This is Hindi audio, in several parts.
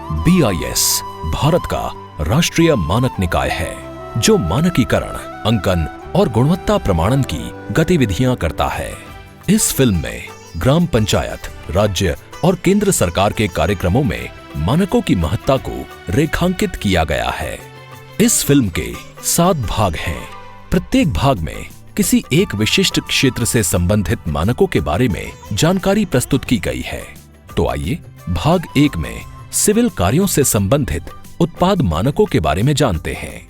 BIS भारत का राष्ट्रीय मानक निकाय है जो मानकीकरण, अंकन और गुणवत्ता प्रमाणन की गतिविधियां करता है। इस फिल्म में ग्राम पंचायत, राज्य और केंद्र सरकार के कार्यक्रमों में मानकों की महत्ता को रेखांकित किया गया है। इस फिल्म के 7 भाग हैं। प्रत्येक भाग में किसी एक विशिष्ट क्षेत्र से संबंधित मानकों के बारे में जानकारी प्रस्तुत की गई है। तो आइए भाग 1 में सिविल कार्यों से संबंधित उत्पाद मानकों के बारे में जानते हैं।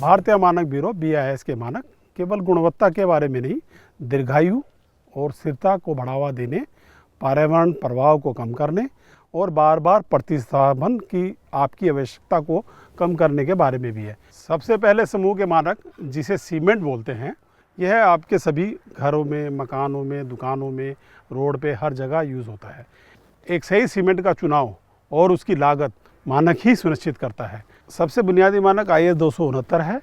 भारतीय मानक ब्यूरो BIS के मानक केवल गुणवत्ता के बारे में नहीं, दीर्घायु और स्थिरता को बढ़ावा देने, पर्यावरण प्रभाव को कम करने और बार बार प्रतिस्थापन की आपकी आवश्यकता को कम करने के बारे में भी है। सबसे पहले समूह के मानक, जिसे सीमेंट बोलते हैं, यह आपके सभी घरों में, मकानों में, दुकानों में, रोड पे हर जगह यूज़ होता है। एक सही सीमेंट का चुनाव और उसकी लागत मानक ही सुनिश्चित करता है। सबसे बुनियादी मानक IS 269 है।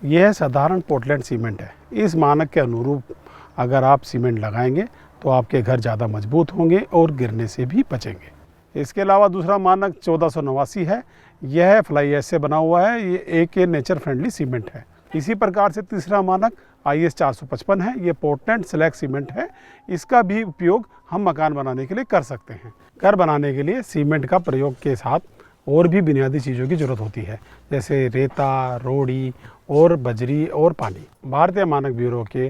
यह साधारण पोर्टलैंड सीमेंट है। इस मानक के अनुरूप अगर आप सीमेंट लगाएंगे तो आपके घर ज़्यादा मजबूत होंगे और गिरने से भी बचेंगे। इसके अलावा दूसरा मानक 1489 है। यह फ्लाई ऐश से बना हुआ है। ये AK नेचर फ्रेंडली सीमेंट है। इसी प्रकार से तीसरा मानक IS 455 है। ये पोर्टलैंड स्लैग सीमेंट है। इसका भी उपयोग हम मकान बनाने के लिए कर सकते हैं। घर बनाने के लिए सीमेंट का प्रयोग के साथ और भी बुनियादी चीज़ों की ज़रूरत होती है, जैसे रेता, रोड़ी और बजरी और पानी। भारतीय मानक ब्यूरो के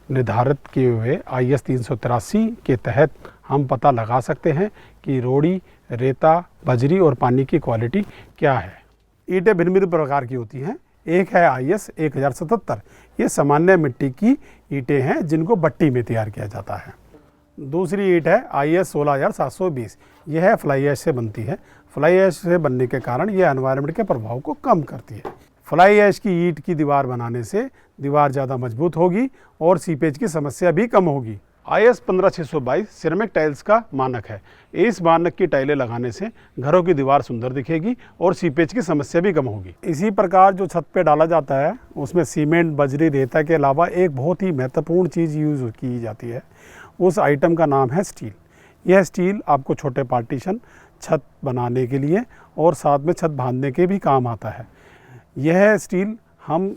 निर्धारित किए हुए IS 383 के तहत हम पता लगा सकते हैं कि रोड़ी, रेता, बजरी और पानी की क्वालिटी क्या है। ईंटें भिन्न भिन्न प्रकार की होती हैं। एक है IS 1077। ये सामान्य मिट्टी की ईंटें हैं जिनको भट्टी में तैयार किया जाता है। दूसरी ईंट है IS 16720। यह है फ्लाई ऐश से बनती है। फ्लाई ऐश से बनने के कारण यह एनवायरनमेंट के प्रभाव को कम करती है। फ्लाई ऐश की ईंट की दीवार बनाने से दीवार ज़्यादा मजबूत होगी और सीपेज की समस्या भी कम होगी। IS 15622 सिरेमिक टाइल्स का मानक है। इस मानक की टाइलें लगाने से घरों की दीवार सुंदर दिखेगी और सीपेज की समस्या भी कम होगी। इसी प्रकार जो छत पे डाला जाता है उसमें सीमेंट, बजरी, रेता के अलावा एक बहुत ही महत्वपूर्ण चीज़ यूज़ की जाती है। उस आइटम का नाम है स्टील। यह स्टील आपको छोटे पार्टीशन, छत बनाने के लिए और साथ में छत बांधने के भी काम आता है। यह स्टील हम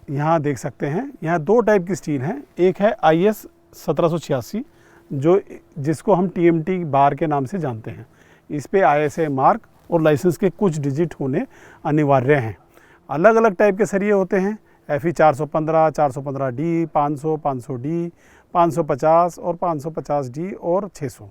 यहाँ देख सकते हैं। यहाँ 2 टाइप की स्टील हैं। एक है IS 1786 जिसको हम TMT बार के नाम से जानते हैं। इस पे ISA मार्क और लाइसेंस के कुछ डिजिट होने अनिवार्य हैं। अलग अलग टाइप के सरिये होते हैं। FE 415, 415D, 500, 500D, 550 और 550D और 600।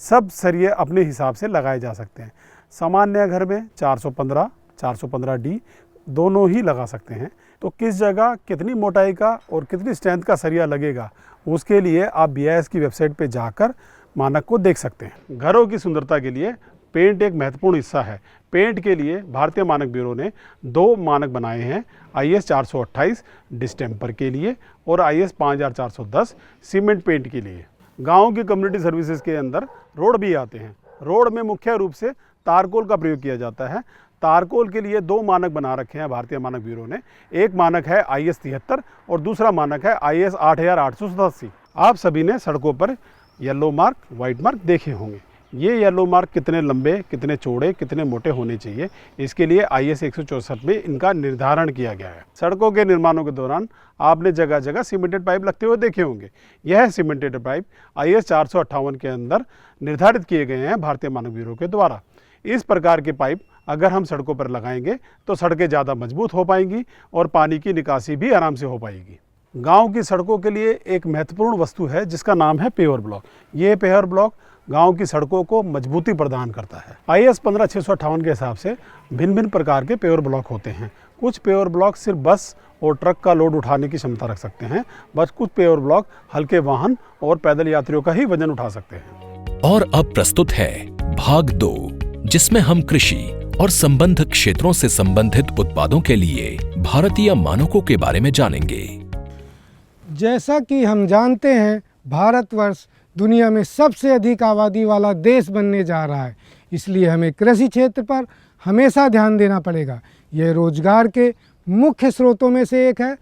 सब सरिये अपने हिसाब से लगाए जा सकते हैं। सामान्य घर में 415, 415D दोनों ही लगा सकते हैं। तो किस जगह कितनी मोटाई का और कितनी स्ट्रेंथ का सरिया लगेगा, उसके लिए आप BIS की वेबसाइट पे जाकर मानक को देख सकते हैं। घरों की सुंदरता के लिए पेंट एक महत्वपूर्ण हिस्सा है। पेंट के लिए भारतीय मानक ब्यूरो ने 2 मानक बनाए हैं। IS 428 डिस्टेम्पर के लिए और IS 5410 सीमेंट पेंट के लिए। गाँव की कम्युनिटी सर्विसेज के अंदर रोड भी आते हैं। रोड में मुख्य रूप से तारकोल का प्रयोग किया जाता है। तारकोल के लिए 2 मानक बना रखे हैं भारतीय मानक ब्यूरो ने। एक मानक है IS 73 और दूसरा मानक है IS 8887। आप सभी ने सड़कों पर येलो मार्क, वाइट मार्क देखे होंगे। ये येलो मार्क कितने लंबे, कितने चौड़े, कितने मोटे होने चाहिए, इसके लिए IS 164 में इनका निर्धारण किया गया है। सड़कों के निर्माणों के दौरान आपने जगह जगह सीमेंटेड पाइप लगते हुए देखे होंगे। यह सीमेंटेड पाइप IS 458 के अंदर निर्धारित किए गए हैं भारतीय मानक ब्यूरो के द्वारा। इस प्रकार के पाइप अगर हम सड़कों पर लगाएंगे तो सड़कें ज़्यादा मजबूत हो पाएंगी और पानी की निकासी भी आराम से हो पाएगी। गांव की सड़कों के लिए एक महत्वपूर्ण वस्तु है जिसका नाम है पेवर ब्लॉक। ये पेवर ब्लॉक गांव की सड़कों को मजबूती प्रदान करता है। IS 15658 के हिसाब से भिन्न भिन्न प्रकार के पेवर ब्लॉक होते हैं। कुछ पेवर ब्लॉक सिर्फ बस और ट्रक का लोड उठाने की क्षमता रख सकते हैं, बस कुछ पेवर ब्लॉक हल्के वाहन और पैदल यात्रियों का ही वजन उठा सकते हैं। और अब प्रस्तुत है भाग 2, जिसमें हम कृषि और संबद्ध क्षेत्रों से संबंधित उत्पादों के लिए भारतीय मानकों के बारे में जानेंगे। जैसा कि हम जानते हैं, भारतवर्ष दुनिया में सबसे अधिक आबादी वाला देश बनने जा रहा है। इसलिए हमें कृषि क्षेत्र पर हमेशा ध्यान देना पड़ेगा। यह रोजगार के मुख्य स्रोतों में से एक है।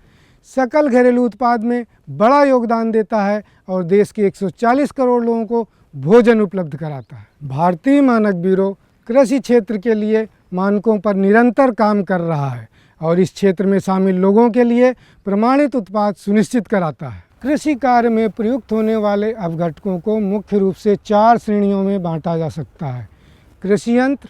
सकल घरेलू उत्पाद में बड़ा योगदान देता है और देश के 140 करोड़ लोगों को भोजन उपलब्ध कराता है। भारतीय मानक ब्यूरो कृषि क्षेत्र के लिए मानकों पर निरंतर काम कर रहा है और इस क्षेत्र में शामिल लोगों के लिए प्रमाणित उत्पाद सुनिश्चित कराता है। कृषि कार्य में प्रयुक्त होने वाले अपघटकों को मुख्य रूप से 4 श्रेणियों में बांटा जा सकता है: कृषि यंत्र,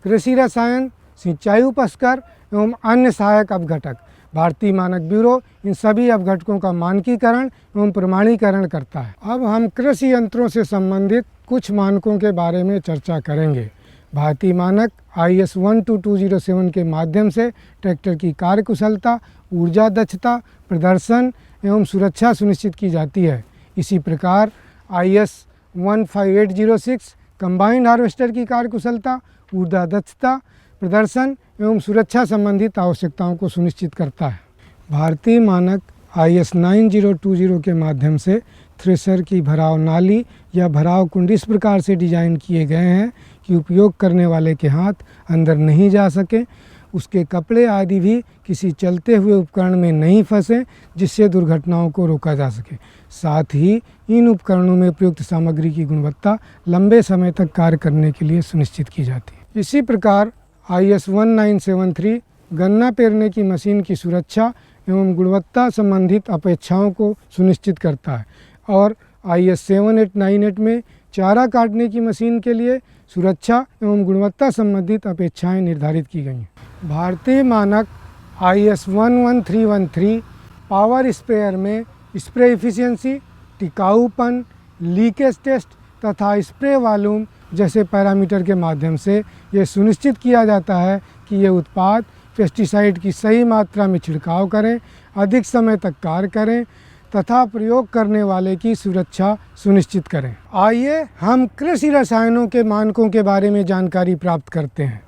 कृषि रसायन, सिंचाई उपकरण एवं अन्य सहायक अपघटक। भारतीय मानक ब्यूरो इन सभी अपघटकों का मानकीकरण एवं प्रमाणीकरण करता है। अब हम कृषि यंत्रों से संबंधित कुछ मानकों के बारे में चर्चा करेंगे। भारतीय मानक IS 12207 के माध्यम से ट्रैक्टर की कार्यकुशलता, ऊर्जा दक्षता, प्रदर्शन एवं सुरक्षा सुनिश्चित की जाती है। इसी प्रकार IS 15806 कंबाइंड हार्वेस्टर की कार्यकुशलता, ऊर्जा दक्षता, प्रदर्शन एवं सुरक्षा संबंधित आवश्यकताओं को सुनिश्चित करता है। भारतीय मानक IS 9020 के माध्यम से थ्रेशर की भराव नाली या भराव कुंड इस प्रकार से डिजाइन किए गए हैं कि उपयोग करने वाले के हाथ अंदर नहीं जा सके, उसके कपड़े आदि भी किसी चलते हुए उपकरण में नहीं फंसे, जिससे दुर्घटनाओं को रोका जा सके। साथ ही इन उपकरणों में प्रयुक्त सामग्री की गुणवत्ता लंबे समय तक कार्य करने के लिए सुनिश्चित की जाती है। इसी प्रकार IS 1973 गन्ना पेरने की मशीन की सुरक्षा एवं गुणवत्ता संबंधित अपेक्षाओं को सुनिश्चित करता है और IS 7898 में चारा काटने की मशीन के लिए सुरक्षा एवं गुणवत्ता संबंधित अपेक्षाएं निर्धारित की गई हैं। भारतीय मानक IS 11313 पावर स्प्रेयर में स्प्रे इफिशिएंसी, टिकाऊपन, लीकेज टेस्ट तथा स्प्रे वॉल्यूम जैसे पैरामीटर के माध्यम से ये सुनिश्चित किया जाता है कि ये उत्पाद पेस्टिसाइड की सही मात्रा में छिड़काव करें, अधिक समय तक कार्य करें तथा प्रयोग करने वाले की सुरक्षा सुनिश्चित करें। आइए हम कृषि रसायनों के मानकों के बारे में जानकारी प्राप्त करते हैं।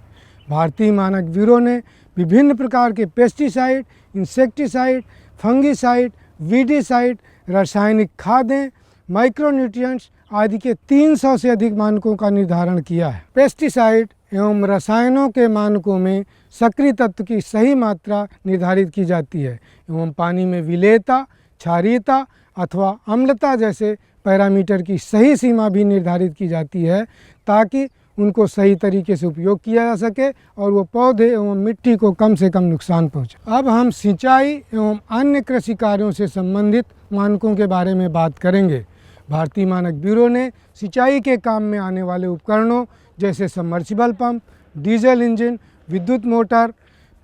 भारतीय मानक ब्यूरो ने विभिन्न प्रकार के पेस्टिसाइड, इंसेक्टिसाइड, फंगिसाइड, वीडीसाइड, रासायनिक खादें, माइक्रोन्यूट्रिएंट्स आदि के 300 से अधिक मानकों का निर्धारण किया है। पेस्टिसाइड एवं रसायनों के मानकों में सक्रिय तत्व की सही मात्रा निर्धारित की जाती है एवं पानी में विलेयता, क्षारीयता अथवा अम्लता जैसे पैरामीटर की सही सीमा भी निर्धारित की जाती है ताकि उनको सही तरीके से उपयोग किया जा सके और वो पौधे एवं मिट्टी को कम से कम नुकसान पहुँचे। अब हम सिंचाई एवं अन्य कृषि कार्यों से संबंधित मानकों के बारे में बात करेंगे। भारतीय मानक ब्यूरो ने सिंचाई के काम में आने वाले उपकरणों जैसे सबमर्सिबल पंप, डीजल इंजन, विद्युत मोटर,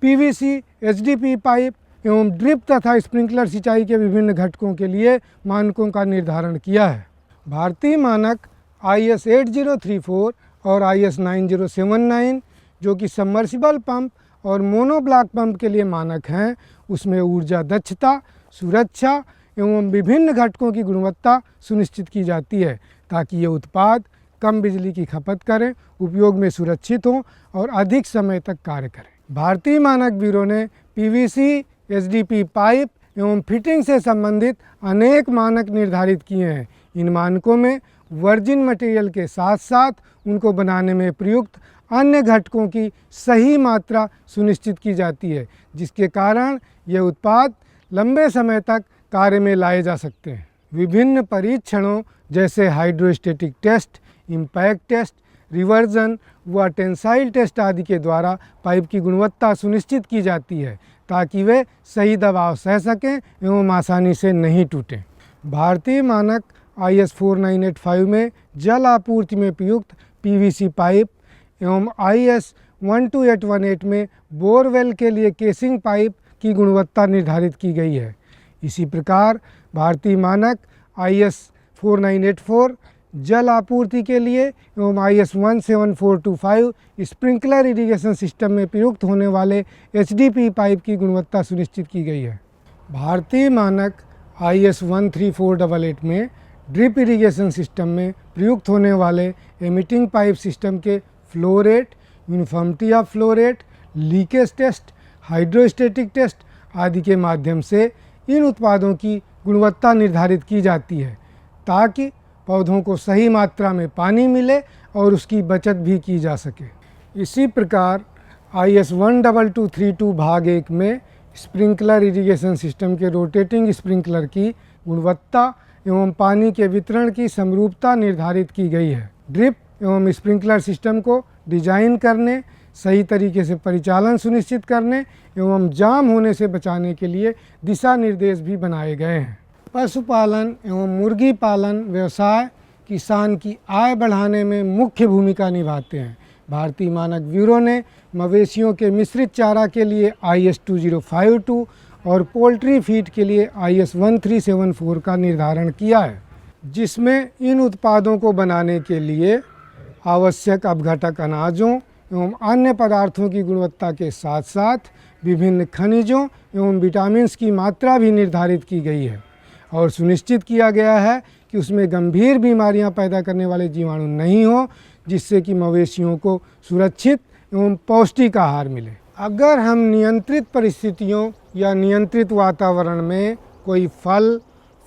PVC, HDPE पाइप एवं ड्रिप तथा स्प्रिंकलर सिंचाई के विभिन्न घटकों के लिए मानकों का निर्धारण किया है। भारतीय मानक IS 8034 और IS 9079 जो कि सबमर्सिबल पंप और मोनोब्लॉक पंप के लिए मानक हैं, उसमें ऊर्जा दक्षता, सुरक्षा एवं विभिन्न घटकों की गुणवत्ता सुनिश्चित की जाती है ताकि ये उत्पाद कम बिजली की खपत करें, उपयोग में सुरक्षित हों और अधिक समय तक कार्य करें। भारतीय मानक ब्यूरो ने PVC, HDPE पाइप एवं फिटिंग से संबंधित अनेक मानक निर्धारित किए हैं। इन मानकों में वर्जिन मटेरियल के साथ साथ उनको बनाने में प्रयुक्त अन्य घटकों की सही मात्रा सुनिश्चित की जाती है, जिसके कारण ये उत्पाद लंबे समय तक कार्य में लाए जा सकते हैं। विभिन्न परीक्षणों जैसे hydrostatic test, impact test, reversion व टेंसाइल टेस्ट आदि के द्वारा पाइप की गुणवत्ता सुनिश्चित की जाती है ताकि वे सही दबाव सह सकें एवं आसानी से नहीं टूटें। भारतीय मानक IS 4985 में जल आपूर्ति में प्रयुक्त PVC पाइप एवं IS 12818 में बोरवेल के लिए केसिंग पाइप की गुणवत्ता निर्धारित की गई है। इसी प्रकार भारतीय मानक IS 4984 जल आपूर्ति के लिए एवं IS 17425 स्प्रिंकलर इरिगेशन सिस्टम में प्रयुक्त होने वाले HDPE पाइप की गुणवत्ता सुनिश्चित की गई है। भारतीय मानक IS 13488 में ड्रिप इरिगेशन सिस्टम में प्रयुक्त होने वाले एमिटिंग पाइप सिस्टम के flow rate, uniformity of flow rate, leakage test, hydrostatic test आदि के माध्यम से इन उत्पादों की गुणवत्ता निर्धारित की जाती है ताकि पौधों को सही मात्रा में पानी मिले और उसकी बचत भी की जा सके। इसी प्रकार IS 12232 भाग 1 में स्प्रिंकलर इरिगेशन सिस्टम के रोटेटिंग स्प्रिंकलर की गुणवत्ता एवं पानी के वितरण की समरूपता निर्धारित की गई है। ड्रिप एवं स्प्रिंकलर सिस्टम को डिजाइन करने, सही तरीके से परिचालन सुनिश्चित करने एवं जाम होने से बचाने के लिए दिशा निर्देश भी बनाए गए हैं। पशुपालन एवं मुर्गी पालन व्यवसाय किसान की आय बढ़ाने में मुख्य भूमिका निभाते हैं। भारतीय मानक ब्यूरो ने मवेशियों के मिश्रित चारा के लिए IS 2052 और पोल्ट्री फीड के लिए IS 1374 का निर्धारण किया है, जिसमें इन उत्पादों को बनाने के लिए आवश्यक अपघटक अनाजों एवं अन्य पदार्थों की गुणवत्ता के साथ साथ विभिन्न खनिजों एवं विटामिन्स की मात्रा भी निर्धारित की गई है और सुनिश्चित किया गया है कि उसमें गंभीर बीमारियां पैदा करने वाले जीवाणु नहीं हो, जिससे कि मवेशियों को सुरक्षित एवं पौष्टिक आहार मिले। अगर हम नियंत्रित परिस्थितियों या नियंत्रित वातावरण में कोई फल,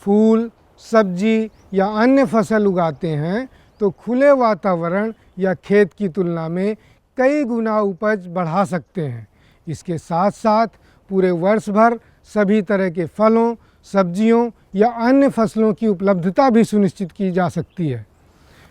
फूल, सब्जी या अन्य फसल उगाते हैं तो खुले वातावरण या खेत की तुलना में कई गुना उपज बढ़ा सकते हैं। इसके साथ साथ पूरे वर्ष भर सभी तरह के फलों, सब्जियों या अन्य फसलों की उपलब्धता भी सुनिश्चित की जा सकती है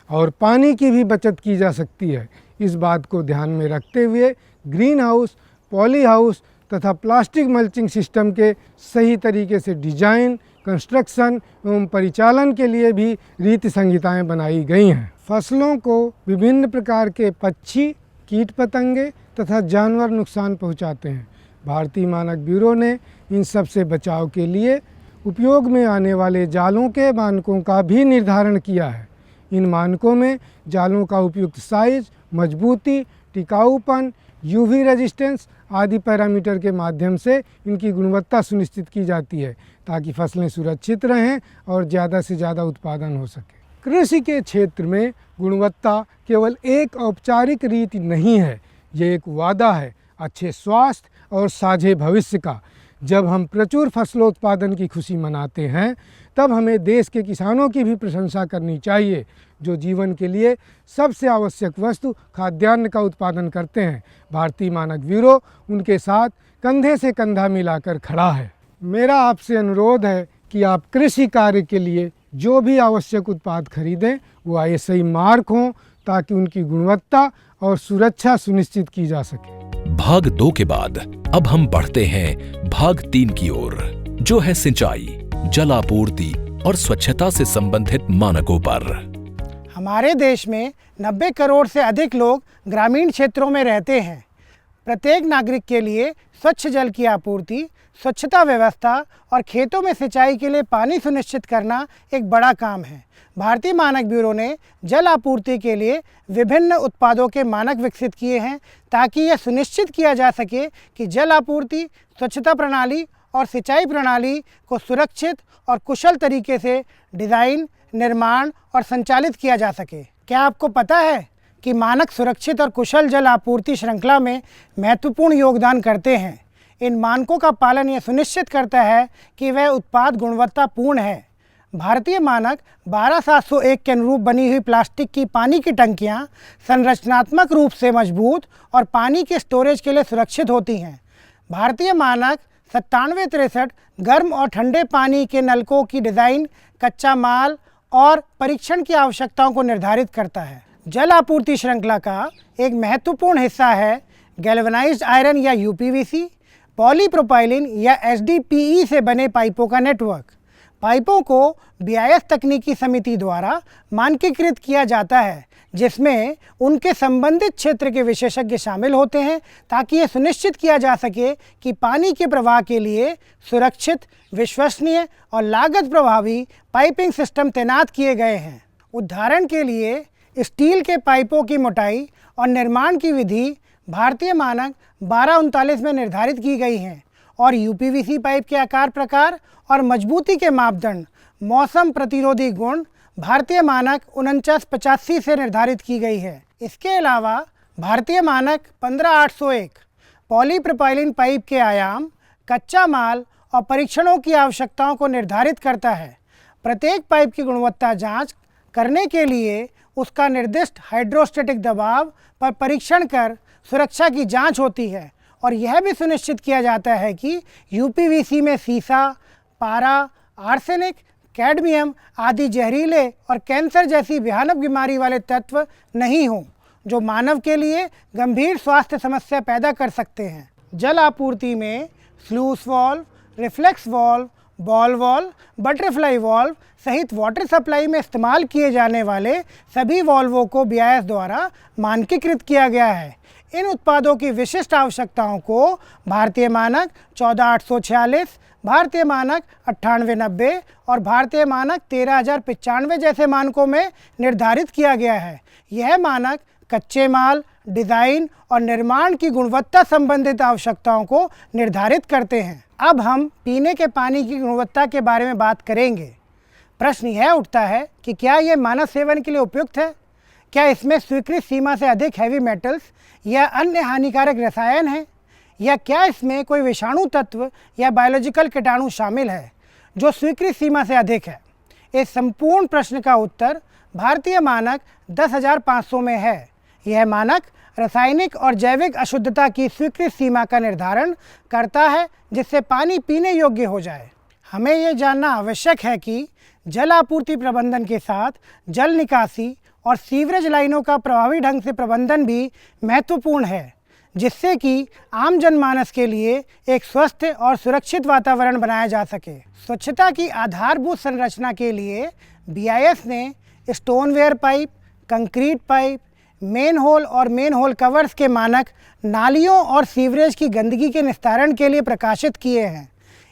और पानी की भी बचत की जा सकती है। इस बात को ध्यान में रखते हुए ग्रीन हाउस, पॉली हाउस तथा प्लास्टिक मल्चिंग सिस्टम के सही तरीके से डिजाइन, कंस्ट्रक्शन एवं परिचालन के लिए भी रीति संहिताएं बनाई गई हैं। फसलों को विभिन्न प्रकार के पक्षी, कीट पतंगे तथा जानवर नुकसान पहुंचाते हैं। भारतीय मानक ब्यूरो ने इन सब से बचाव के लिए उपयोग में आने वाले जालों के मानकों का भी निर्धारण किया है। इन मानकों में जालों का उपयुक्त साइज, मजबूती, टिकाऊपन, UV रेजिस्टेंस आदि पैरामीटर के माध्यम से इनकी गुणवत्ता सुनिश्चित की जाती है ताकि फसलें सुरक्षित रहें और ज़्यादा से ज़्यादा उत्पादन हो सके। कृषि के क्षेत्र में गुणवत्ता केवल एक औपचारिक रीति नहीं है, ये एक वादा है अच्छे स्वास्थ्य और साझे भविष्य का। जब हम प्रचुर फसलोत्पादन की खुशी मनाते हैं तब हमें देश के किसानों की भी प्रशंसा करनी चाहिए, जो जीवन के लिए सबसे आवश्यक वस्तु खाद्यान्न का उत्पादन करते हैं। भारतीय मानक ब्यूरो उनके साथ कंधे से कंधा मिलाकर खड़ा है। मेरा आपसे अनुरोध है कि आप कृषि कार्य के लिए जो भी आवश्यक उत्पाद खरीदें वो ISI मार्क हों ताकि उनकी गुणवत्ता और सुरक्षा सुनिश्चित की जा सके। भाग 2 के बाद अब हम बढ़ते हैं भाग 3 की ओर, जो है सिंचाई, जल आपूर्ति और स्वच्छता से संबंधित मानकों पर। हमारे देश में 90 करोड़ से अधिक लोग ग्रामीण क्षेत्रों में रहते हैं। प्रत्येक नागरिक के लिए स्वच्छ जल की आपूर्ति, स्वच्छता व्यवस्था और खेतों में सिंचाई के लिए पानी सुनिश्चित करना एक बड़ा काम है। भारतीय मानक ब्यूरो ने जल आपूर्ति के लिए विभिन्न उत्पादों के मानक विकसित किए हैं ताकि यह सुनिश्चित किया जा सके कि जल आपूर्ति, स्वच्छता प्रणाली और सिंचाई प्रणाली को सुरक्षित और कुशल तरीके से डिज़ाइन, निर्माण और संचालित किया जा सके। क्या आपको पता है कि मानक सुरक्षित और कुशल जल आपूर्ति श्रृंखला में महत्वपूर्ण योगदान करते हैं? इन मानकों का पालन यह सुनिश्चित करता है कि वह उत्पाद गुणवत्तापूर्ण है। भारतीय मानक 12701 के अनुरूप बनी हुई प्लास्टिक की पानी की टंकियां संरचनात्मक रूप से मजबूत और पानी के स्टोरेज के लिए सुरक्षित होती हैं। भारतीय मानक 9763 गर्म और ठंडे पानी के नलकों की डिज़ाइन, कच्चा माल और परीक्षण की आवश्यकताओं को निर्धारित करता है। जल आपूर्ति श्रृंखला का एक महत्वपूर्ण हिस्सा है गैल्वेनाइज्ड आयरन या UPVC, पॉलीप्रोपाइलिन या HDPE से बने पाइपों का नेटवर्क। पाइपों को BIS तकनीकी समिति द्वारा मानकीकृत किया जाता है, जिसमें उनके संबंधित क्षेत्र के विशेषज्ञ शामिल होते हैं ताकि ये सुनिश्चित किया जा सके कि पानी के प्रवाह के लिए सुरक्षित, विश्वसनीय और लागत प्रभावी पाइपिंग सिस्टम तैनात किए गए हैं। उदाहरण के लिए स्टील के पाइपों की मोटाई और निर्माण की विधि भारतीय मानक 1239 में निर्धारित की गई हैं और UPVC पाइप के आकार, प्रकार और मजबूती के मापदंड, मौसम प्रतिरोधी गुण भारतीय मानक 4985 से निर्धारित की गई है। इसके अलावा भारतीय मानक 15801 पॉलीप्रोपाइलिन पाइप के आयाम, कच्चा माल और परीक्षणों की आवश्यकताओं को निर्धारित करता है। प्रत्येक पाइप की गुणवत्ता जांच करने के लिए उसका निर्दिष्ट हाइड्रोस्टैटिक दबाव पर परीक्षण कर सुरक्षा की जांच होती है और यह भी सुनिश्चित किया जाता है कि UPVC में सीसा, पारा, आर्सेनिक, कैडमियम आदि जहरीले और कैंसर जैसी भयानक बीमारी वाले तत्व नहीं हों। जो मानव के लिए गंभीर स्वास्थ्य समस्या पैदा कर सकते हैं। जल आपूर्ति में sluice valve, reflex valve, ball valve, butterfly valve सहित वाटर सप्लाई में इस्तेमाल किए जाने वाले सभी वाल्वों को BIS द्वारा मानकीकृत किया गया है। इन उत्पादों की विशिष्ट आवश्यकताओं को भारतीय मानक 14846, भारतीय मानक 9890 और भारतीय मानक 13095 जैसे मानकों में निर्धारित किया गया है। यह मानक कच्चे माल, डिज़ाइन और निर्माण की गुणवत्ता संबंधित आवश्यकताओं को निर्धारित करते हैं। अब हम पीने के पानी की गुणवत्ता के बारे में बात करेंगे। प्रश्न यह उठता है कि क्या यह मानव सेवन के लिए उपयुक्त है? क्या इसमें स्वीकृत सीमा से अधिक हैवी मेटल्स या अन्य हानिकारक रसायन हैं? या क्या इसमें कोई विषाणु तत्व या बायोलॉजिकल कीटाणु शामिल है जो स्वीकृत सीमा से अधिक है? इस संपूर्ण प्रश्न का उत्तर भारतीय मानक 10,500 में है। यह मानक रासायनिक और जैविक अशुद्धता की स्वीकृत सीमा का निर्धारण करता है जिससे पानी पीने योग्य हो जाए। हमें यह जानना आवश्यक है कि जल आपूर्ति प्रबंधन के साथ जल निकासी और सीवरेज लाइनों का प्रभावी ढंग से प्रबंधन भी महत्वपूर्ण है, जिससे कि आम जनमानस के लिए एक स्वस्थ और सुरक्षित वातावरण बनाया जा सके। स्वच्छता की आधारभूत संरचना के लिए BIS ने stoneware pipe, concrete pipe, main whole और मेन होल कवर्स के मानक नालियों और सीवरेज की गंदगी के निस्तारण के लिए प्रकाशित किए हैं।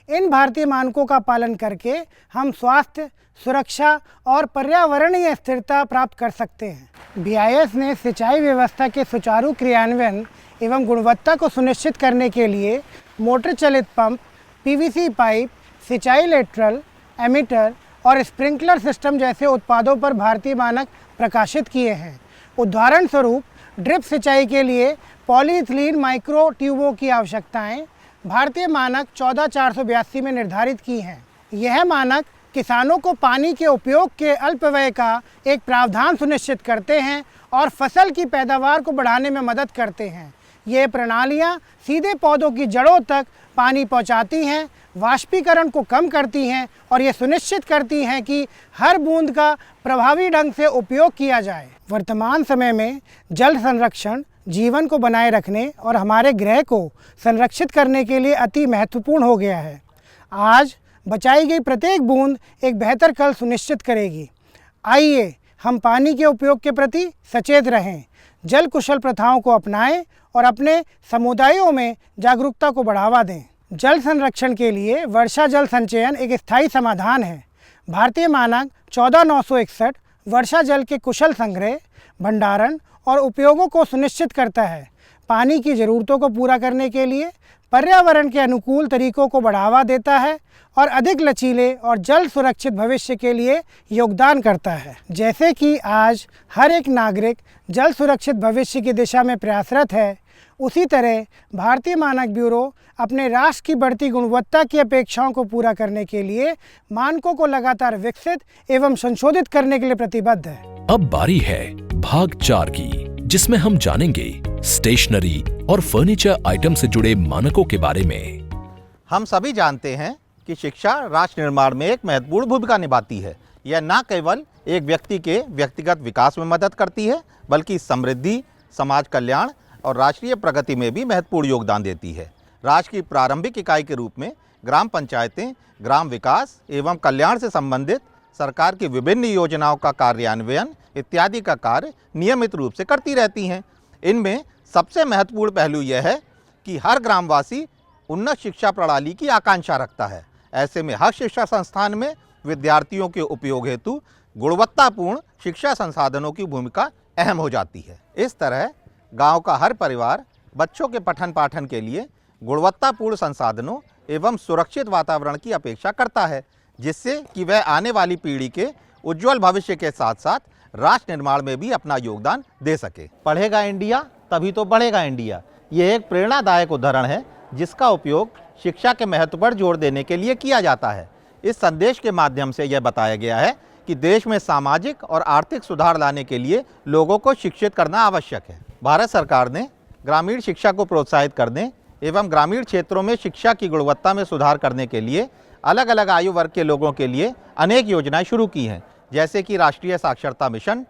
इन भारतीय मानकों का पालन करके हम स्वास्थ्य, सुरक्षा और पर्यावरणीय स्थिरता प्राप्त कर सकते हैं। BIS ने सिंचाई व्यवस्था के सुचारू क्रियान्वयन एवं गुणवत्ता को सुनिश्चित करने के लिए मोटर चलित पंप, PVC पाइप, सिंचाई लेटरल, एमिटर और स्प्रिंकलर सिस्टम जैसे उत्पादों पर भारतीय मानक प्रकाशित किए हैं। उदाहरण स्वरूप ड्रिप सिंचाई के लिए पॉलीइथीलीन माइक्रो ट्यूबों की आवश्यकताएं भारतीय मानक 14482 में निर्धारित की हैं। यह मानक किसानों को पानी के उपयोग के अल्पव्यय का एक प्रावधान सुनिश्चित करते हैं और फसल की पैदावार को बढ़ाने में मदद करते हैं। ये प्रणालियाँ सीधे पौधों की जड़ों तक पानी पहुँचाती हैं, वाष्पीकरण को कम करती हैं और ये सुनिश्चित करती हैं कि हर बूंद का प्रभावी ढंग से उपयोग किया जाए। वर्तमान समय में जल संरक्षण जीवन को बनाए रखने और हमारे ग्रह को संरक्षित करने के लिए अति महत्वपूर्ण हो गया है। आज बचाई गई प्रत्येक बूंद एक बेहतर कल सुनिश्चित करेगी। आइए हम पानी के उपयोग के प्रति सचेत रहें, जल कुशल प्रथाओं को अपनाएं और अपने समुदायों में जागरूकता को बढ़ावा दें। जल संरक्षण के लिए वर्षा जल संचयन एक स्थायी समाधान है। भारतीय मानक 14961 वर्षा जल के कुशल संग्रह, भंडारण और उपयोगों को सुनिश्चित करता है। पानी की ज़रूरतों को पूरा करने के लिए पर्यावरण के अनुकूल तरीकों को बढ़ावा देता है और अधिक लचीले और जल सुरक्षित भविष्य के लिए योगदान करता है। जैसे कि आज हर एक नागरिक जल सुरक्षित भविष्य की दिशा में प्रयासरत है, उसी तरह भारतीय मानक ब्यूरो अपने राष्ट्र की बढ़ती गुणवत्ता की अपेक्षाओं को पूरा करने के लिए मानकों को लगातार विकसित एवं संशोधित करने के लिए प्रतिबद्ध है। अब बारी है भाग 4 की, जिसमें हम जानेंगे स्टेशनरी और फर्नीचर आइटम से जुड़े मानकों के बारे में। हम सभी जानते हैं कि शिक्षा राष्ट्र निर्माण में एक महत्वपूर्ण भूमिका निभाती है। यह न केवल एक व्यक्ति के व्यक्तिगत विकास में मदद करती है, बल्कि समृद्धि, समाज कल्याण और राष्ट्रीय प्रगति में भी महत्वपूर्ण योगदान देती है। राष्ट्र की प्रारंभिक इकाई के रूप में ग्राम पंचायतें ग्राम विकास एवं कल्याण से संबंधित सरकार की विभिन्न योजनाओं का कार्यान्वयन इत्यादि का कार्य नियमित रूप से करती रहती हैं। इनमें सबसे महत्वपूर्ण पहलू यह है कि हर ग्रामवासी उन्नत शिक्षा प्रणाली की आकांक्षा रखता है। ऐसे में हर शिक्षा संस्थान में विद्यार्थियों के उपयोग हेतु गुणवत्तापूर्ण शिक्षा संसाधनों की भूमिका अहम हो जाती है। इस तरह गांव का हर परिवार बच्चों के पठन पाठन के लिए गुणवत्तापूर्ण संसाधनों एवं सुरक्षित वातावरण की अपेक्षा करता है, जिससे कि वह आने वाली पीढ़ी के उज्जवल भविष्य के साथ साथ राष्ट्र निर्माण में भी अपना योगदान दे सके। पढ़ेगा इंडिया तभी तो बढ़ेगा इंडिया, ये एक प्रेरणादायक उदाहरण है जिसका उपयोग शिक्षा के महत्व पर जोर देने के लिए किया जाता है। इस संदेश के माध्यम से यह बताया गया है कि देश में सामाजिक और आर्थिक सुधार लाने के लिए लोगों को शिक्षित करना आवश्यक है। भारत सरकार ने ग्रामीण शिक्षा को प्रोत्साहित करने एवं ग्रामीण क्षेत्रों में शिक्षा की गुणवत्ता में सुधार करने के लिए अलग अलग आयु वर्ग के लोगों के लिए अनेक योजनाएं शुरू की हैं, जैसे कि राष्ट्रीय साक्षरता मिशन,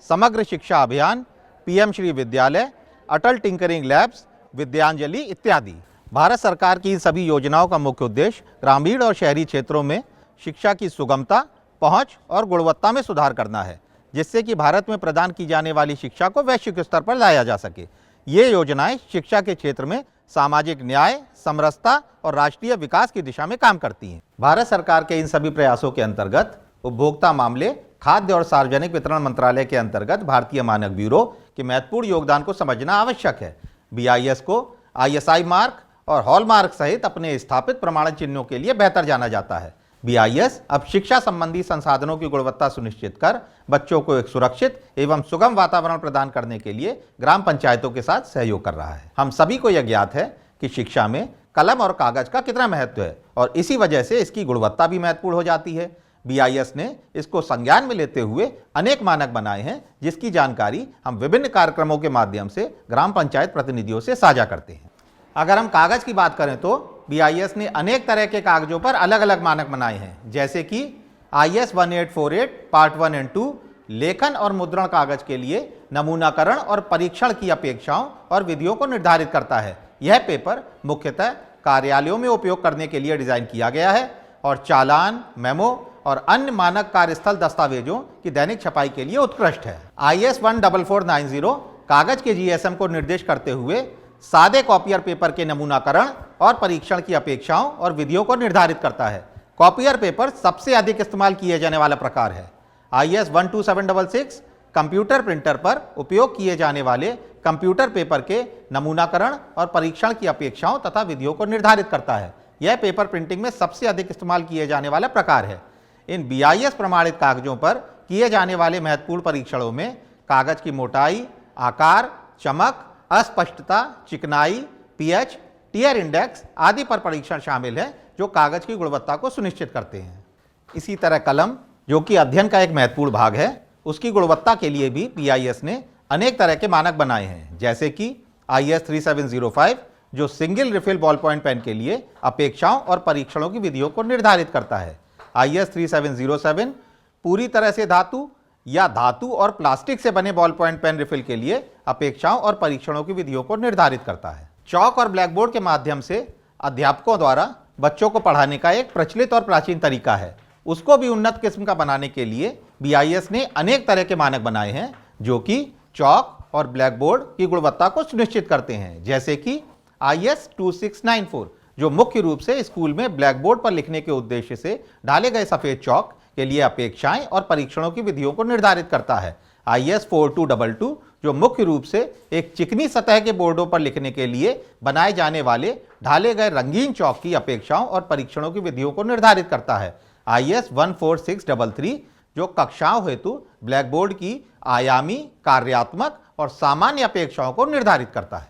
समग्र शिक्षा अभियान, पीएम श्री विद्यालय, अटल टिंकरिंग लैब्स, विद्यांजलि इत्यादि। भारत सरकार की इन सभी योजनाओं का मुख्य उद्देश्य ग्रामीण और शहरी क्षेत्रों में शिक्षा की सुगमता, पहुंच और गुणवत्ता में सुधार करना है, जिससे कि भारत में प्रदान की जाने वाली शिक्षा को वैश्विक स्तर पर लाया जा सके। ये योजनाएं शिक्षा के क्षेत्र में सामाजिक न्याय, समरसता और राष्ट्रीय विकास की दिशा में काम करती हैं। भारत सरकार के इन सभी प्रयासों के अंतर्गत उपभोक्ता मामले, खाद्य और सार्वजनिक वितरण मंत्रालय के अंतर्गत भारतीय मानक ब्यूरो के महत्वपूर्ण योगदान को समझना आवश्यक है। BIS को ISI मार्क और हॉलमार्क सहित अपने स्थापित प्रमाणन चिन्हों के लिए बेहतर जाना जाता है। BIS अब शिक्षा संबंधी संसाधनों की गुणवत्ता सुनिश्चित कर बच्चों को एक सुरक्षित एवं सुगम वातावरण प्रदान करने के लिए ग्राम पंचायतों के साथ सहयोग कर रहा है। हम सभी को यह ज्ञात है कि शिक्षा में कलम और कागज का कितना महत्व है और इसी वजह से इसकी गुणवत्ता भी महत्वपूर्ण हो जाती है। BIS ने इसको संज्ञान में लेते हुए अनेक मानक बनाए हैं, जिसकी जानकारी हम विभिन्न कार्यक्रमों के माध्यम से ग्राम पंचायत प्रतिनिधियों से साझा करते हैं। अगर हम कागज की बात करें तो BIS ने अनेक तरह के कागजों पर अलग अलग मानक बनाए हैं, जैसे कि IS 1848 पार्ट 1 एंड 2 लेखन और मुद्रण कागज के लिए नमूनाकरण और परीक्षण की अपेक्षाओं और विधियों को निर्धारित करता है। यह पेपर मुख्यतः कार्यालयों में उपयोग करने के लिए डिजाइन किया गया है और चालान, मेमो और अन्य मानक कार्यस्थल दस्तावेजों की दैनिक छपाई के लिए उत्कृष्ट है। IS 14490 कागज के GSM को निर्देश करते हुए सादे कॉपियर पेपर के नमूनाकरण और परीक्षण की अपेक्षाओं और विधियों को निर्धारित करता है। कॉपियर पेपर सबसे अधिक इस्तेमाल किए जाने वाला प्रकार है। IS 12766 कंप्यूटर प्रिंटर पर उपयोग किए जाने वाले कंप्यूटर पेपर के नमूनाकरण और परीक्षण की अपेक्षाओं तथा विधियों को निर्धारित करता है। यह पेपर प्रिंटिंग में सबसे अधिक इस्तेमाल किए जाने वाला प्रकार है। इन BIS प्रमाणित कागजों पर किए जाने वाले महत्वपूर्ण परीक्षणों में कागज की मोटाई, आकार, चमक, अस्पष्टता, चिकनाई, pH, टियर इंडेक्स आदि पर परीक्षण शामिल है, जो कागज की गुणवत्ता को सुनिश्चित करते हैं। इसी तरह कलम, जो कि अध्ययन का एक महत्वपूर्ण भाग है, उसकी गुणवत्ता के लिए भी BIS ने अनेक तरह के मानक बनाए हैं, जैसे कि IS 3705 जो single refill ball point pen के लिए अपेक्षाओं और परीक्षणों की विधियों को निर्धारित करता है। IS 3707 पूरी तरह से धातु या धातु और प्लास्टिक से बने बॉल पॉइंट पेन रिफिल के लिए अपेक्षाओं और परीक्षणों की विधियों को निर्धारित करता है। चौक और ब्लैक बोर्ड के माध्यम से अध्यापकों द्वारा बच्चों को पढ़ाने का एक प्रचलित और प्राचीन तरीका है, उसको भी उन्नत किस्म का बनाने के लिए BIS ने अनेक तरह के मानक बनाए हैं, जो कि चौक और ब्लैक बोर्ड की गुणवत्ता को सुनिश्चित करते हैं, जैसे कि IS 2694 जो मुख्य रूप से स्कूल में ब्लैक बोर्ड पर लिखने के उद्देश्य से डाले गए सफेद चौक के लिए अपेक्षाएं और परीक्षणों की विधियों को निर्धारित करता है। IS 4222 जो मुख्य रूप से एक चिकनी सतह के बोर्डों पर लिखने के लिए बनाए जाने वाले ढाले गए रंगीन चौक की अपेक्षाओं और परीक्षणों की विधियों को निर्धारित करता है। IS 14633 जो कक्षाओं हेतु ब्लैक बोर्ड की आयामी, कार्यात्मक और सामान्य अपेक्षाओं को निर्धारित करता है।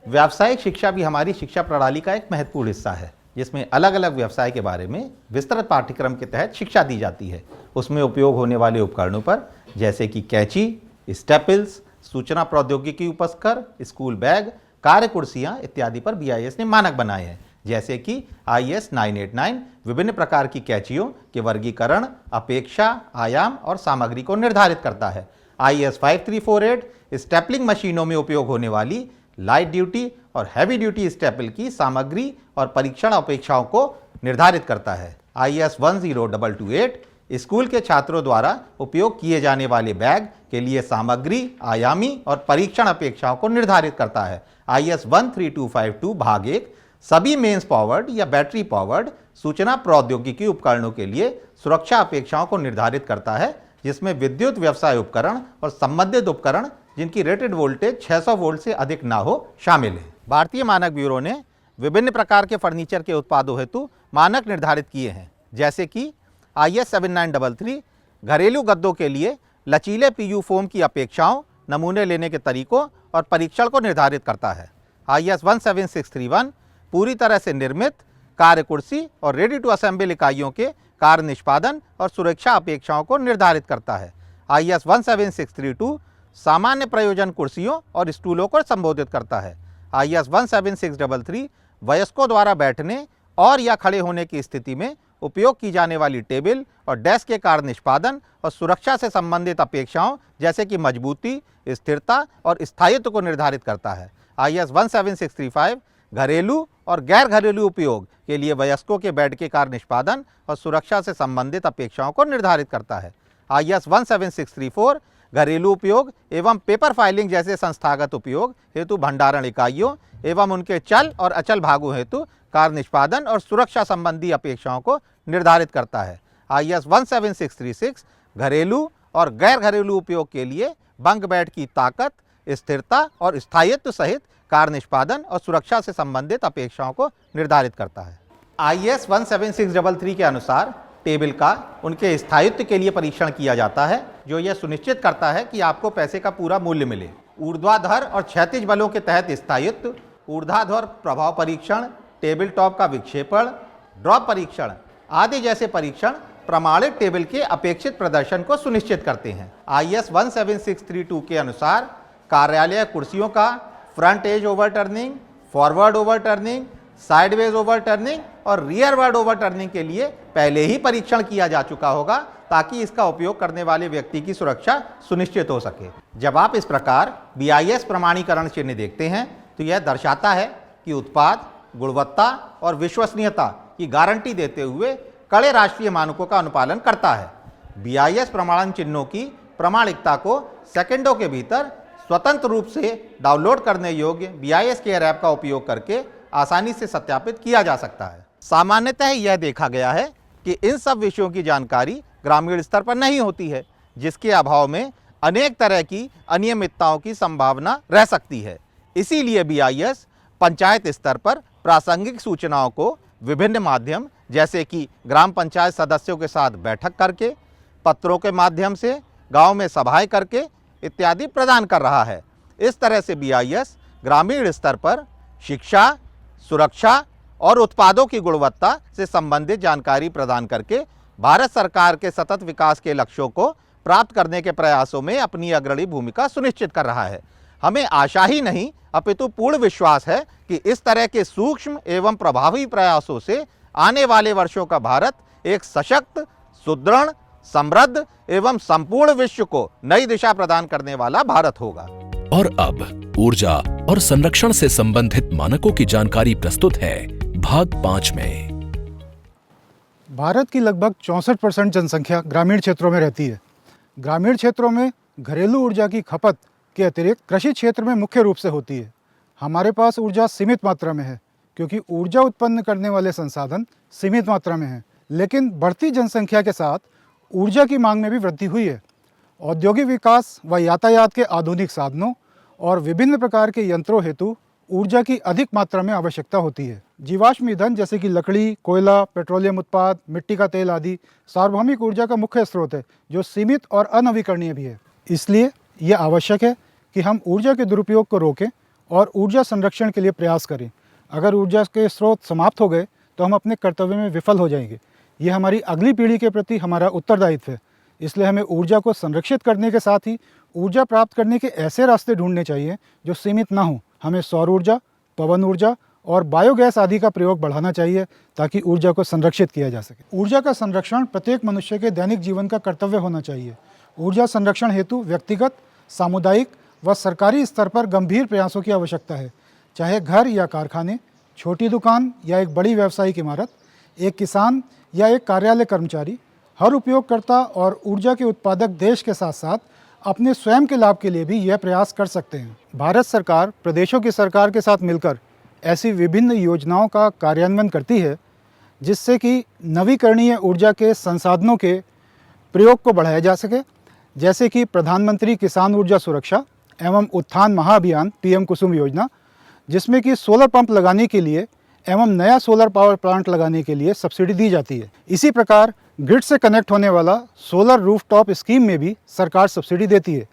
व्यावसायिक शिक्षा भी हमारी शिक्षा प्रणाली का एक महत्वपूर्ण हिस्सा है, जिसमें अलग अलग व्यवसाय के बारे में विस्तृत पाठ्यक्रम के तहत शिक्षा दी जाती है। उसमें उपयोग होने वाले उपकरणों पर, जैसे कि कैंची, स्टेपल्स, सूचना प्रौद्योगिकी उपस्कर, स्कूल बैग, कार्य कुर्सियां इत्यादि पर BIS ने मानक बनाए हैं, जैसे कि IS 989 विभिन्न प्रकार की कैंचियों के वर्गीकरण, अपेक्षा, आयाम और सामग्री को निर्धारित करता है। IS 5348 स्टेपलिंग मशीनों में उपयोग होने वाली लाइट ड्यूटी और हैवी ड्यूटी स्टेपल की सामग्री और परीक्षण अपेक्षाओं को निर्धारित करता है। IS 10228 स्कूल के छात्रों द्वारा उपयोग किए जाने वाले बैग के लिए सामग्री, आयामी और परीक्षण अपेक्षाओं को निर्धारित करता है। IS 13252 भाग 1 सभी मेंस पावर्ड या बैटरी पावर्ड सूचना प्रौद्योगिकी उपकरणों के लिए सुरक्षा अपेक्षाओं को निर्धारित करता है, जिसमें विद्युत व्यवसाय उपकरण और संबंधित उपकरण जिनकी रेटेड वोल्टेज 600 वोल्ट से अधिक ना हो शामिल है। भारतीय मानक ब्यूरो ने विभिन्न प्रकार के फर्नीचर के उत्पादों हेतु मानक निर्धारित किए हैं, जैसे कि IS 7933 घरेलू गद्दों के लिए लचीले PU फोम की अपेक्षाओं, नमूने लेने के तरीकों और परीक्षण को निर्धारित करता है। IS 17631 पूरी तरह से निर्मित कार्य कुर्सी और रेडी टू असेंबल इकाइयों के कार्य निष्पादन और सुरक्षा अपेक्षाओं को निर्धारित करता है। IS 17632 सामान्य प्रयोजन कुर्सियों और स्टूलों को संबोधित करता है। IS 17633 वयस्कों द्वारा बैठने और या खड़े होने की स्थिति में उपयोग की जाने वाली टेबल और डेस्क के कार्य निष्पादन और सुरक्षा से संबंधित अपेक्षाओं जैसे कि मजबूती, स्थिरता और स्थायित्व को निर्धारित करता है। IS 17635 घरेलू और गैर घरेलू उपयोग के लिए वयस्कों के बेड के कार्य निष्पादन और सुरक्षा से संबंधित अपेक्षाओं को निर्धारित करता है। IS 17634 घरेलू उपयोग एवं पेपर फाइलिंग जैसे संस्थागत उपयोग हेतु भंडारण इकाइयों एवं उनके चल और अचल भागों हेतु कार्य निष्पादन और सुरक्षा संबंधी अपेक्षाओं को निर्धारित करता है। IS 17636 घरेलू और गैर घरेलू उपयोग के लिए बंक बेड की ताकत, स्थिरता और स्थायित्व सहित कार्य निष्पादन और सुरक्षा से संबंधित अपेक्षाओं को निर्धारित करता है। IS 17633 के अनुसार टेबल का उनके स्थायित्व के लिए परीक्षण किया जाता है, जो यह सुनिश्चित करता है कि आपको पैसे का पूरा मूल्य मिले। ऊर्ध्वाधर और क्षैतिज बलों के तहत स्थायित्व, ऊर्ध्वाधर प्रभाव परीक्षण, टेबल टॉप का विक्षेपण, ड्रॉप परीक्षण आदि जैसे परीक्षण प्रमाणित टेबल के अपेक्षित प्रदर्शन को सुनिश्चित करते हैं। IS 17632 के अनुसार कार्यालय कुर्सियों का front edge overturning, forward overturning, sideways overturning और रियरवर्ड ओवरटर्निंग के लिए पहले ही परीक्षण किया जा चुका होगा, ताकि इसका उपयोग करने वाले व्यक्ति की सुरक्षा सुनिश्चित हो सके। जब आप इस प्रकार BIS प्रमाणीकरण चिन्ह देखते हैं तो यह दर्शाता है कि उत्पाद गुणवत्ता और विश्वसनीयता की गारंटी देते हुए कड़े राष्ट्रीय मानकों का अनुपालन करता है। BIS प्रमाणन चिन्हों की प्रामाणिकता को सेकंडों के भीतर स्वतंत्र रूप से डाउनलोड करने योग्य BIS केयर ऐप का उपयोग करके आसानी से सत्यापित किया जा सकता है। सामान्यतः यह देखा गया है कि इन सब विषयों की जानकारी ग्रामीण स्तर पर नहीं होती है, जिसके अभाव में अनेक तरह की अनियमितताओं की संभावना रह सकती है। इसीलिए BIS पंचायत स्तर पर प्रासंगिक सूचनाओं को विभिन्न माध्यम जैसे कि ग्राम पंचायत सदस्यों के साथ बैठक करके, पत्रों के माध्यम से, गांव में सभाएं करके इत्यादि प्रदान कर रहा है। इस तरह से BIS ग्रामीण स्तर पर शिक्षा, सुरक्षा और उत्पादों की गुणवत्ता से संबंधित जानकारी प्रदान करके भारत सरकार के सतत विकास के लक्ष्यों को प्राप्त करने के प्रयासों में अपनी अग्रणी भूमिका सुनिश्चित कर रहा है। हमें आशा ही नहीं अपितु पूर्ण विश्वास है कि इस तरह के सूक्ष्म एवं प्रभावी प्रयासों से आने वाले वर्षों का भारत एक सशक्त, सुदृढ़, समृद्ध एवं संपूर्ण विश्व को नई दिशा प्रदान करने वाला भारत होगा। और अब ऊर्जा और संरक्षण से संबंधित मानकों की जानकारी प्रस्तुत है भाग 5 में। भारत की लगभग 64% जनसंख्या ग्रामीण क्षेत्रों में रहती है। ग्रामीण क्षेत्रों में घरेलू ऊर्जा की खपत के अतिरिक्त कृषि क्षेत्र में मुख्य रूप से होती है। हमारे पास ऊर्जा सीमित मात्रा में है, क्योंकि ऊर्जा उत्पन्न करने वाले संसाधन सीमित मात्रा में हैं। लेकिन बढ़ती जनसंख्या के साथ ऊर्जा की मांग में भी वृद्धि हुई है। औद्योगिक विकास व यातायात के आधुनिक साधनों और विभिन्न प्रकार के यंत्रों हेतु ऊर्जा की अधिक मात्रा में आवश्यकता होती है। जीवाश्म ईंधन जैसे कि लकड़ी, कोयला, पेट्रोलियम उत्पाद, मिट्टी का तेल आदि सार्वभौमिक ऊर्जा का मुख्य स्रोत है, जो सीमित और अनवीकरणीय भी है। इसलिए यह आवश्यक है कि हम ऊर्जा के दुरुपयोग को रोकें और ऊर्जा संरक्षण के लिए प्रयास करें। अगर ऊर्जा के स्रोत समाप्त हो गए तो हम अपने कर्तव्य में विफल हो जाएंगे। ये हमारी अगली पीढ़ी के प्रति हमारा उत्तरदायित्व है। इसलिए हमें ऊर्जा को संरक्षित करने के साथ ही ऊर्जा प्राप्त करने के ऐसे रास्ते ढूंढने चाहिए जो सीमित ना हों। हमें सौर ऊर्जा, पवन ऊर्जा और बायोगैस आदि का प्रयोग बढ़ाना चाहिए ताकि ऊर्जा को संरक्षित किया जा सके। ऊर्जा का संरक्षण प्रत्येक मनुष्य के दैनिक जीवन का कर्तव्य होना चाहिए। ऊर्जा संरक्षण हेतु व्यक्तिगत, सामुदायिक व सरकारी स्तर पर गंभीर प्रयासों की आवश्यकता है। चाहे घर या कारखाने, छोटी दुकान या एक बड़ी व्यावसायिक इमारत, एक किसान या एक कार्यालय कर्मचारी, हर उपयोगकर्ता और ऊर्जा के उत्पादक देश के साथ साथ अपने स्वयं के लाभ के लिए भी यह प्रयास कर सकते हैं। भारत सरकार प्रदेशों की सरकार के साथ मिलकर ऐसी विभिन्न योजनाओं का कार्यान्वयन करती है जिससे कि नवीकरणीय ऊर्जा के संसाधनों के प्रयोग को बढ़ाया जा सके, जैसे कि प्रधानमंत्री किसान ऊर्जा सुरक्षा एवं उत्थान महाअभियान PM कुसुम योजना, जिसमें कि सोलर पंप लगाने के लिए एवं नया सोलर पावर प्लांट लगाने के लिए सब्सिडी दी जाती है। इसी प्रकार ग्रिड से कनेक्ट होने वाला सोलर रूफटॉप स्कीम में भी सरकार सब्सिडी देती है।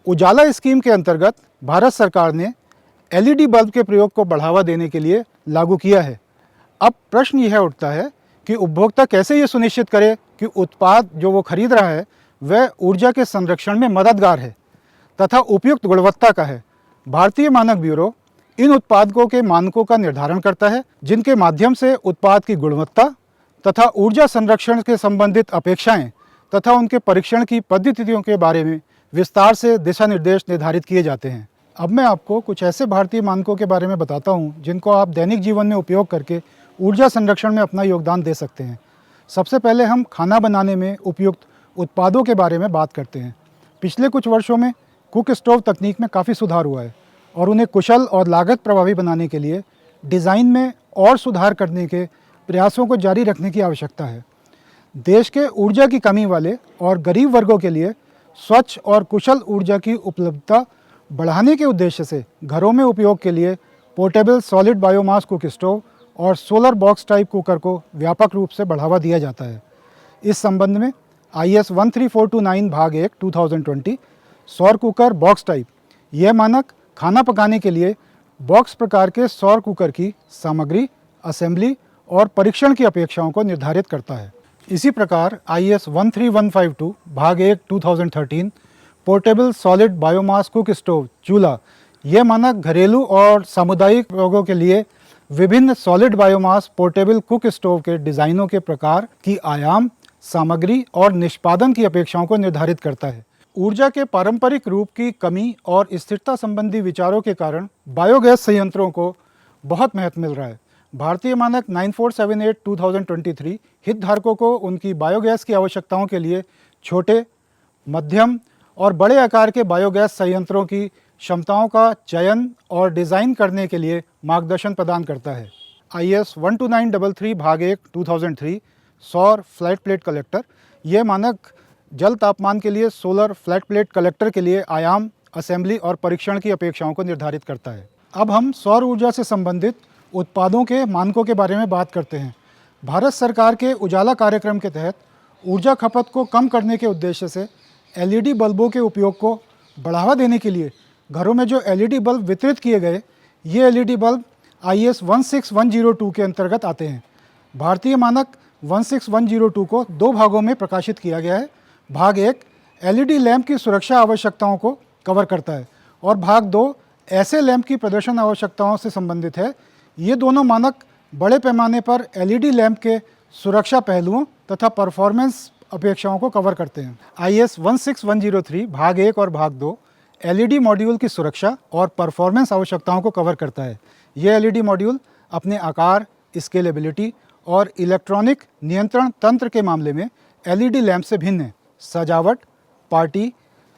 उजाला स्कीम के अंतर्गत भारत सरकार ने LED बल्ब के प्रयोग को बढ़ावा देने के लिए लागू किया है। अब प्रश्न यह उठता है कि उपभोक्ता कैसे ये सुनिश्चित करे कि उत्पाद जो वो खरीद रहा है वह ऊर्जा के संरक्षण में मददगार है तथा उपयुक्त गुणवत्ता का है। भारतीय मानक ब्यूरो इन उत्पादों के मानकों का निर्धारण करता है, जिनके माध्यम से उत्पाद की गुणवत्ता, तथा ऊर्जा संरक्षण के संबंधित अपेक्षाएं तथा उनके परीक्षण की पद्धतियों के बारे में विस्तार से दिशा निर्देश निर्धारित किए जाते हैं। अब मैं आपको कुछ ऐसे भारतीय मानकों के बारे में बताता हूं जिनको आप दैनिक जीवन में उपयोग करके ऊर्जा संरक्षण में अपना योगदान दे सकते हैं। सबसे पहले हम खाना बनाने में उपयुक्त उत्पादों के बारे में बात करते हैं। पिछले कुछ वर्षों में कुक स्टोव तकनीक में काफ़ी सुधार हुआ है और उन्हें कुशल और लागत प्रभावी बनाने के लिए डिज़ाइन में और सुधार करने के प्रयासों को जारी रखने की आवश्यकता है। देश के ऊर्जा की कमी वाले और गरीब वर्गों के लिए स्वच्छ और कुशल ऊर्जा की उपलब्धता बढ़ाने के उद्देश्य से घरों में उपयोग के लिए portable solid biomass cook stove और सोलर बॉक्स टाइप कुकर को व्यापक रूप से बढ़ावा दिया जाता है। इस संबंध में IS 13429 भाग 1 2020 सौर कुकर बॉक्स टाइप यह मानक खाना पकाने के लिए बॉक्स प्रकार के सौर कुकर की सामग्री, असेंबली और परीक्षण की अपेक्षाओं को निर्धारित करता है। इसी प्रकार IS 13152 भाग 1 2013 portable solid biomass cook stove चूल्हा यह मानक घरेलू और सामुदायिक प्रयोगों के लिए विभिन्न solid biomass portable cook stove के डिज़ाइनों के प्रकार की आयाम, सामग्री और निष्पादन की अपेक्षाओं को निर्धारित करता है। ऊर्जा के पारंपरिक रूप की कमी और स्थिरता संबंधी विचारों के कारण बायोगैस संयंत्रों को बहुत महत्व मिल रहा है। भारतीय मानक 9478/2023 हितधारकों को उनकी बायोगैस की आवश्यकताओं के लिए छोटे, मध्यम और बड़े आकार के बायोगैस संयंत्रों की क्षमताओं का चयन और डिज़ाइन करने के लिए मार्गदर्शन प्रदान करता है। IS 12933 भाग 1 2003 सौर फ्लैट प्लेट कलेक्टर यह मानक जल तापमान के लिए सोलर फ्लैट प्लेट कलेक्टर के लिए आयाम, असेंबली और परीक्षण की अपेक्षाओं को निर्धारित करता है। अब हम सौर ऊर्जा से संबंधित उत्पादों के मानकों के बारे में बात करते हैं। भारत सरकार के उजाला कार्यक्रम के तहत ऊर्जा खपत को कम करने के उद्देश्य से LED बल्बों के उपयोग को बढ़ावा देने के लिए घरों में जो LED बल्ब वितरित किए गए, ये LED बल्ब IS 16102 के अंतर्गत आते हैं। भारतीय मानक 16102 को दो भागों में प्रकाशित किया गया है। भाग 1 LED लैंप की सुरक्षा आवश्यकताओं को कवर करता है और भाग 2 ऐसे लैंप की प्रदर्शन आवश्यकताओं से संबंधित है। ये दोनों मानक बड़े पैमाने पर LED लैंप के सुरक्षा पहलुओं तथा परफॉर्मेंस अपेक्षाओं को कवर करते हैं। IS 16103 भाग 1 और भाग 2 LED मॉड्यूल की सुरक्षा और परफॉर्मेंस आवश्यकताओं को कवर करता है। ये LED मॉड्यूल अपने आकार, स्केलेबिलिटी और इलेक्ट्रॉनिक नियंत्रण तंत्र के मामले में LED लैंप से भिन्न है। सजावट, पार्टी,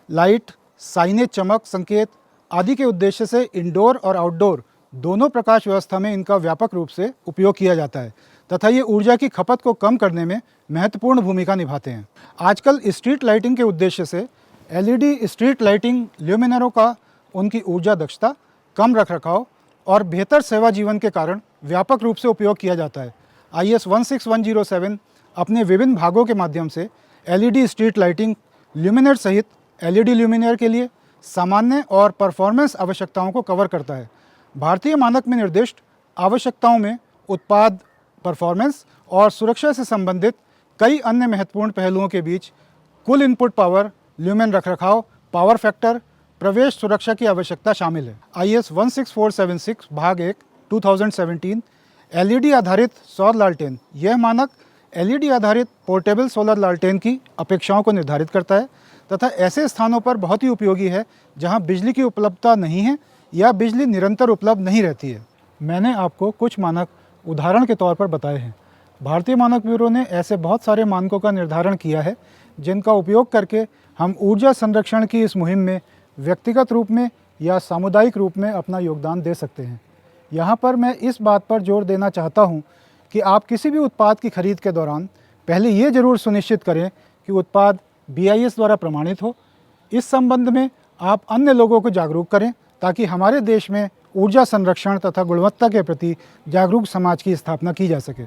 लाइट, साइनेज, चमक, संकेत आदि के उद्देश्य से इंडोर और आउटडोर दोनों प्रकाश व्यवस्था में इनका व्यापक रूप से उपयोग किया जाता है तथा ये ऊर्जा की खपत को कम करने में महत्वपूर्ण भूमिका निभाते हैं। आजकल स्ट्रीट लाइटिंग के उद्देश्य से LED स्ट्रीट लाइटिंग ल्यूमिनरों का उनकी ऊर्जा दक्षता, कम रखरखाव और बेहतर सेवा जीवन के कारण व्यापक रूप से उपयोग किया जाता है। IS 16107 अपने विभिन्न भागों के माध्यम से LED स्ट्रीट लाइटिंग ल्यूमिनर सहित LED ल्यूमिनर के लिए सामान्य और परफॉर्मेंस आवश्यकताओं को कवर करता है। भारतीय मानक में निर्दिष्ट आवश्यकताओं में उत्पाद, परफॉर्मेंस और सुरक्षा से संबंधित कई अन्य महत्वपूर्ण पहलुओं के बीच कुल इनपुट पावर, ल्यूमेन रखरखाव, पावर फैक्टर, प्रवेश सुरक्षा की आवश्यकता शामिल है। IS 16476 भाग 1 2017 LED आधारित सौर लालटेन यह मानक LED आधारित पोर्टेबल सोलर लालटेन की अपेक्षाओं को निर्धारित करता है तथा ऐसे स्थानों पर बहुत ही उपयोगी है जहां बिजली की उपलब्धता नहीं है या बिजली निरंतर उपलब्ध नहीं रहती है। मैंने आपको कुछ मानक उदाहरण के तौर पर बताए हैं। भारतीय मानक ब्यूरो ने ऐसे बहुत सारे मानकों का निर्धारण किया है जिनका उपयोग करके हम ऊर्जा संरक्षण की इस मुहिम में व्यक्तिगत रूप में या सामुदायिक रूप में अपना योगदान दे सकते हैं। यहाँ पर मैं इस बात पर जोर देना चाहता हूँ कि आप किसी भी उत्पाद की खरीद के दौरान पहले ये ज़रूर सुनिश्चित करें कि उत्पाद BIS द्वारा प्रमाणित हो। इस संबंध में आप अन्य लोगों को जागरूक करें ताकि हमारे देश में ऊर्जा संरक्षण तथा गुणवत्ता के प्रति जागरूक समाज की स्थापना की जा सके।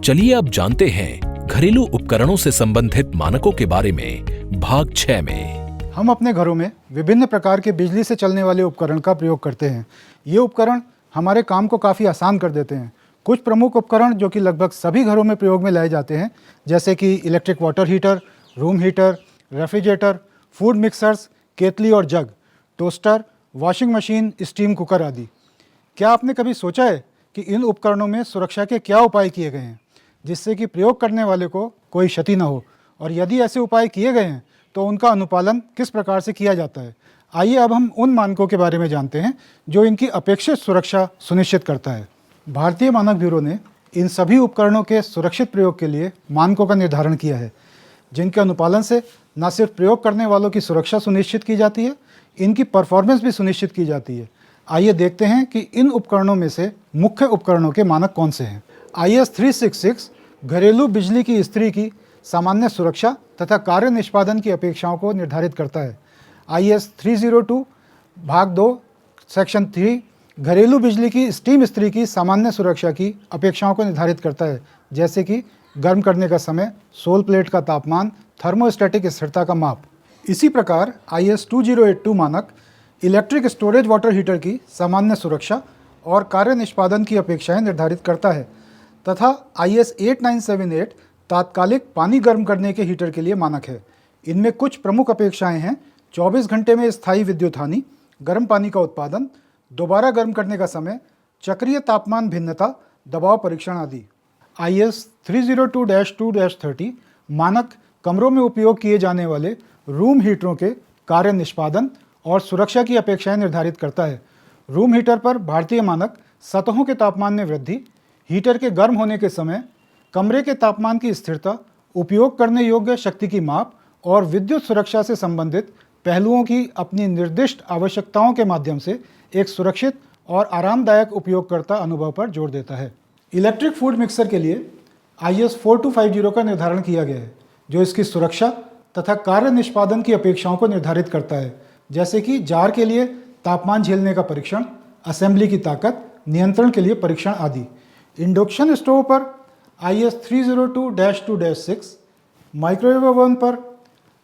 चलिए अब जानते हैं घरेलू उपकरणों से संबंधित मानकों के बारे में भाग 6 में। हम अपने घरों में विभिन्न प्रकार के बिजली से चलने वाले उपकरण का प्रयोग करते हैं। ये उपकरण हमारे काम को काफ़ी आसान कर देते हैं। कुछ प्रमुख उपकरण जो कि लगभग सभी घरों में प्रयोग में लाए जाते हैं, जैसे कि electric water heater, room heater, refrigerator, food mixers, केतली और jug, toaster, washing machine, steam cooker आदि। क्या आपने कभी सोचा है कि इन उपकरणों में सुरक्षा के क्या उपाय किए गए हैं? जिससे कि प्रयोग करने वाले को कोई क्षति न हो, और यदि ऐसे उपाय किए गए हैं तो उनका अनुपालन किस प्रकार से किया जाता है। आइए अब हम उन मानकों के बारे में जानते हैं जो इनकी अपेक्षित सुरक्षा सुनिश्चित करता है। भारतीय मानक ब्यूरो ने इन सभी उपकरणों के सुरक्षित प्रयोग के लिए मानकों का निर्धारण किया है, जिनके अनुपालन से न सिर्फ प्रयोग करने वालों की सुरक्षा सुनिश्चित की जाती है, इनकी परफॉर्मेंस भी सुनिश्चित की जाती है। आइए देखते हैं कि इन उपकरणों में से मुख्य उपकरणों के मानक कौन से हैं। IS 366 घरेलू बिजली की इस्त्री की सामान्य सुरक्षा तथा कार्य निष्पादन की अपेक्षाओं को निर्धारित करता है। IS 302 भाग 2 सेक्शन 3 घरेलू बिजली की स्टीम इस्त्री की सामान्य सुरक्षा की अपेक्षाओं को निर्धारित करता है, जैसे कि गर्म करने का समय, सोल प्लेट का तापमान, थर्मोस्टैटिक स्थिरता का माप। इसी प्रकार IS 2082 मानक इलेक्ट्रिक स्टोरेज वाटर हीटर की सामान्य सुरक्षा और कार्य निष्पादन की अपेक्षाएं निर्धारित करता है, तथा IS 8978 तात्कालिक पानी गर्म करने के हीटर के लिए मानक है। इनमें कुछ प्रमुख अपेक्षाएं हैं: 24 घंटे में स्थायी विद्युत हानि, गर्म पानी का उत्पादन, दोबारा गर्म करने का समय, चक्रीय तापमान भिन्नता, दबाव परीक्षण आदि। IS 302-2-30 मानक कमरों में उपयोग किए जाने वाले रूम हीटरों के कार्य निष्पादन और सुरक्षा की अपेक्षाएं निर्धारित करता है। रूम हीटर पर भारतीय मानक सतहों के तापमान में वृद्धि, हीटर के गर्म होने के समय, कमरे के तापमान की स्थिरता, उपयोग करने योग्य शक्ति की माप और विद्युत सुरक्षा से संबंधित पहलुओं की अपनी निर्दिष्ट आवश्यकताओं के माध्यम से एक सुरक्षित और आरामदायक उपयोगकर्ता अनुभव पर जोर देता है। इलेक्ट्रिक फूड मिक्सर के लिए IS 4250 का निर्धारण किया गया है, जो इसकी सुरक्षा तथा कार्य निष्पादन की अपेक्षाओं को निर्धारित करता है, जैसे कि जार के लिए तापमान झेलने का परीक्षण, असेंबली की ताकत, नियंत्रण के लिए परीक्षण आदि। इंडक्शन स्टोव पर IS 302-2-6, माइक्रोवेव ओवन पर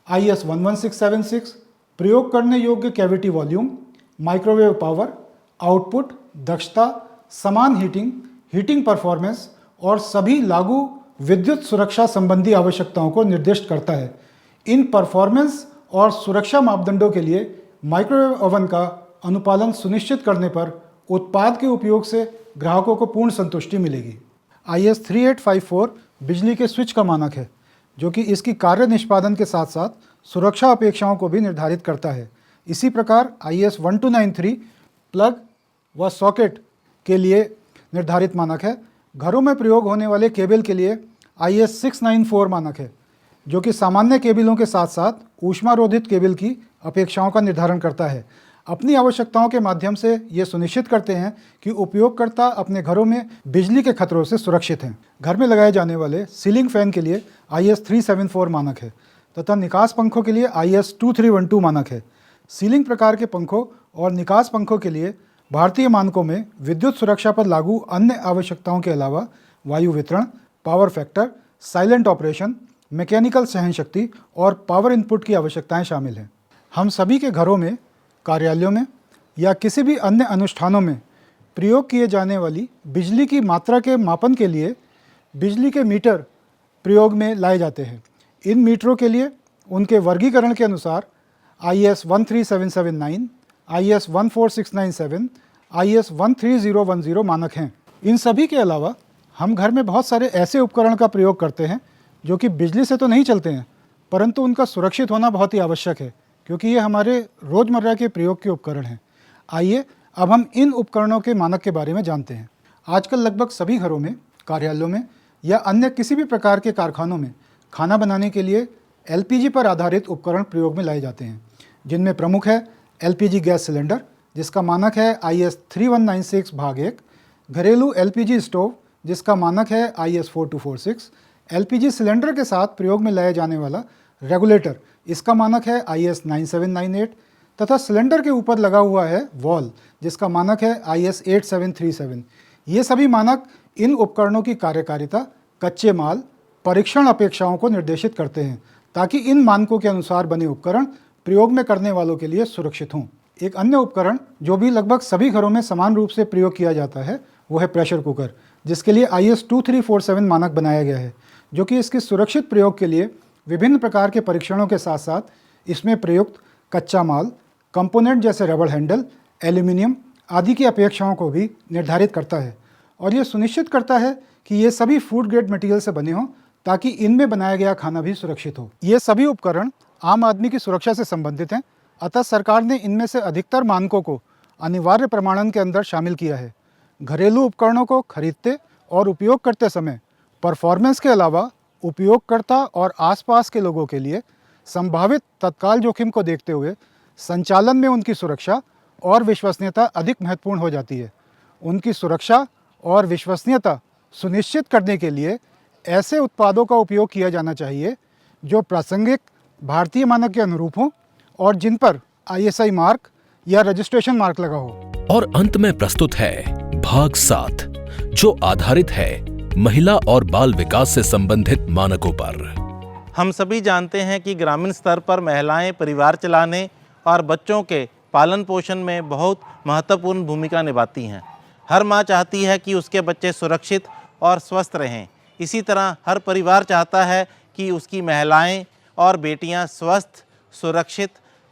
IS 11676, प्रयोग करने योग्य cavity volume, microwave power, output, दक्षता, समान हीटिंग परफॉर्मेंस और सभी लागू विद्युत सुरक्षा संबंधी आवश्यकताओं को निर्दिष्ट करता है। इन परफॉर्मेंस और सुरक्षा मापदंडों के लिए माइक्रोवेव ओवन का अनुपालन सुनिश्चित करने पर उत्पाद के उपयोग से ग्राहकों को पूर्ण संतुष्टि मिलेगी। IS 3854 बिजली के स्विच का मानक है, जो कि इसकी कार्य निष्पादन के साथ साथ सुरक्षा अपेक्षाओं को भी निर्धारित करता है। इसी प्रकार IS 1293 प्लग व सॉकेट के लिए निर्धारित मानक है। घरों में प्रयोग होने वाले केबल के लिए IS 694 मानक है, जो कि सामान्य केबलों के साथ साथ ऊष्मारोधित केबल की अपेक्षाओं का निर्धारण करता है। अपनी आवश्यकताओं के माध्यम से ये सुनिश्चित करते हैं कि उपयोगकर्ता अपने घरों में बिजली के खतरों से सुरक्षित हैं। घर में लगाए जाने वाले सीलिंग फैन के लिए IS 374 मानक है, तथा निकास पंखों के लिए IS 2312 मानक है। सीलिंग प्रकार के पंखों और निकास पंखों के लिए भारतीय मानकों में विद्युत सुरक्षा पर लागू अन्य आवश्यकताओं के अलावा वायु वितरण, power factor, silent operation, mechanical सहनशक्ति और पावर इनपुट की आवश्यकताएं शामिल हैं। हम सभी के घरों में, कार्यालयों में या किसी भी अन्य अनुष्ठानों में प्रयोग किए जाने वाली बिजली की मात्रा के मापन के लिए बिजली के मीटर प्रयोग में लाए जाते हैं। इन मीटरों के लिए उनके वर्गीकरण के अनुसार IS 13779, IS 14697, IS 13010 मानक हैं। इन सभी के अलावा हम घर में बहुत सारे ऐसे उपकरण का प्रयोग करते हैं जो कि बिजली से तो नहीं चलते हैं, परंतु उनका सुरक्षित होना बहुत ही आवश्यक है, क्योंकि ये हमारे रोज़मर्रा के प्रयोग के उपकरण हैं। आइए अब हम इन उपकरणों के मानक के बारे में जानते हैं। आजकल लगभग सभी घरों में, कार्यालयों में या अन्य किसी भी प्रकार के कारखानों में खाना बनाने के लिए LPG पर आधारित उपकरण प्रयोग में लाए जाते हैं, जिनमें प्रमुख है LPG गैस सिलेंडर, जिसका मानक है IS 3196 भाग 1, घरेलू LPG स्टोव, जिसका मानक है IS 4246, LPG सिलेंडर के साथ प्रयोग में लाया जाने वाला रेगुलेटर, इसका मानक है IS 9798, तथा सिलेंडर के ऊपर लगा हुआ है वॉल, जिसका मानक है IS 8737। ये सभी मानक इन उपकरणों की कार्यकारिता, कच्चे माल, परीक्षण अपेक्षाओं को निर्देशित करते हैं, ताकि इन मानकों के अनुसार बने उपकरण प्रयोग में करने वालों के लिए सुरक्षित हों। एक अन्य उपकरण जो भी लगभग सभी घरों में समान रूप से प्रयोग किया जाता है, वो है प्रेशर कुकर, जिसके लिए IS 2347 मानक बनाया गया है, जो कि इसके सुरक्षित प्रयोग के लिए विभिन्न प्रकार के परीक्षणों के साथ साथ इसमें प्रयुक्त कच्चा माल, कंपोनेंट जैसे रबड़ हैंडल, एल्यूमिनियम आदि की अपेक्षाओं को भी निर्धारित करता है, और ये सुनिश्चित करता है कि ये सभी फूड ग्रेड मटेरियल से बने हों ताकि इनमें बनाया गया खाना भी सुरक्षित हो। ये सभी उपकरण आम आदमी की सुरक्षा से संबंधित हैं, अतः सरकार ने इनमें से अधिकतर मानकों को अनिवार्य प्रमाणन के अंदर शामिल किया है। घरेलू उपकरणों को खरीदते और उपयोग करते समय परफॉर्मेंस के अलावा उपयोगकर्ता और आसपास के लोगों के लिए संभावित तत्काल जोखिम को देखते हुए संचालन में उनकी सुरक्षा और विश्वसनीयता अधिक महत्वपूर्ण हो जाती है। उनकी सुरक्षा और विश्वसनीयता सुनिश्चित करने के लिए ऐसे उत्पादों का उपयोग किया जाना चाहिए जो प्रासंगिक भारतीय मानक के अनुरूप हों और जिन पर ISI मार्क या रजिस्ट्रेशन मार्क लगा हो। और अंत में प्रस्तुत है भाग 7, जो आधारित है महिला और बाल विकास से संबंधित मानकों पर। हम सभी जानते हैं कि ग्रामीण स्तर पर महिलाएं परिवार चलाने और बच्चों के पालन पोषण में बहुत महत्वपूर्ण भूमिका निभाती हैं। हर माँ चाहती है कि उसके बच्चे सुरक्षित और स्वस्थ रहें। इसी तरह हर परिवार चाहता है कि उसकी महिलाएं और बेटियां स्वस्थ, सुरक्षित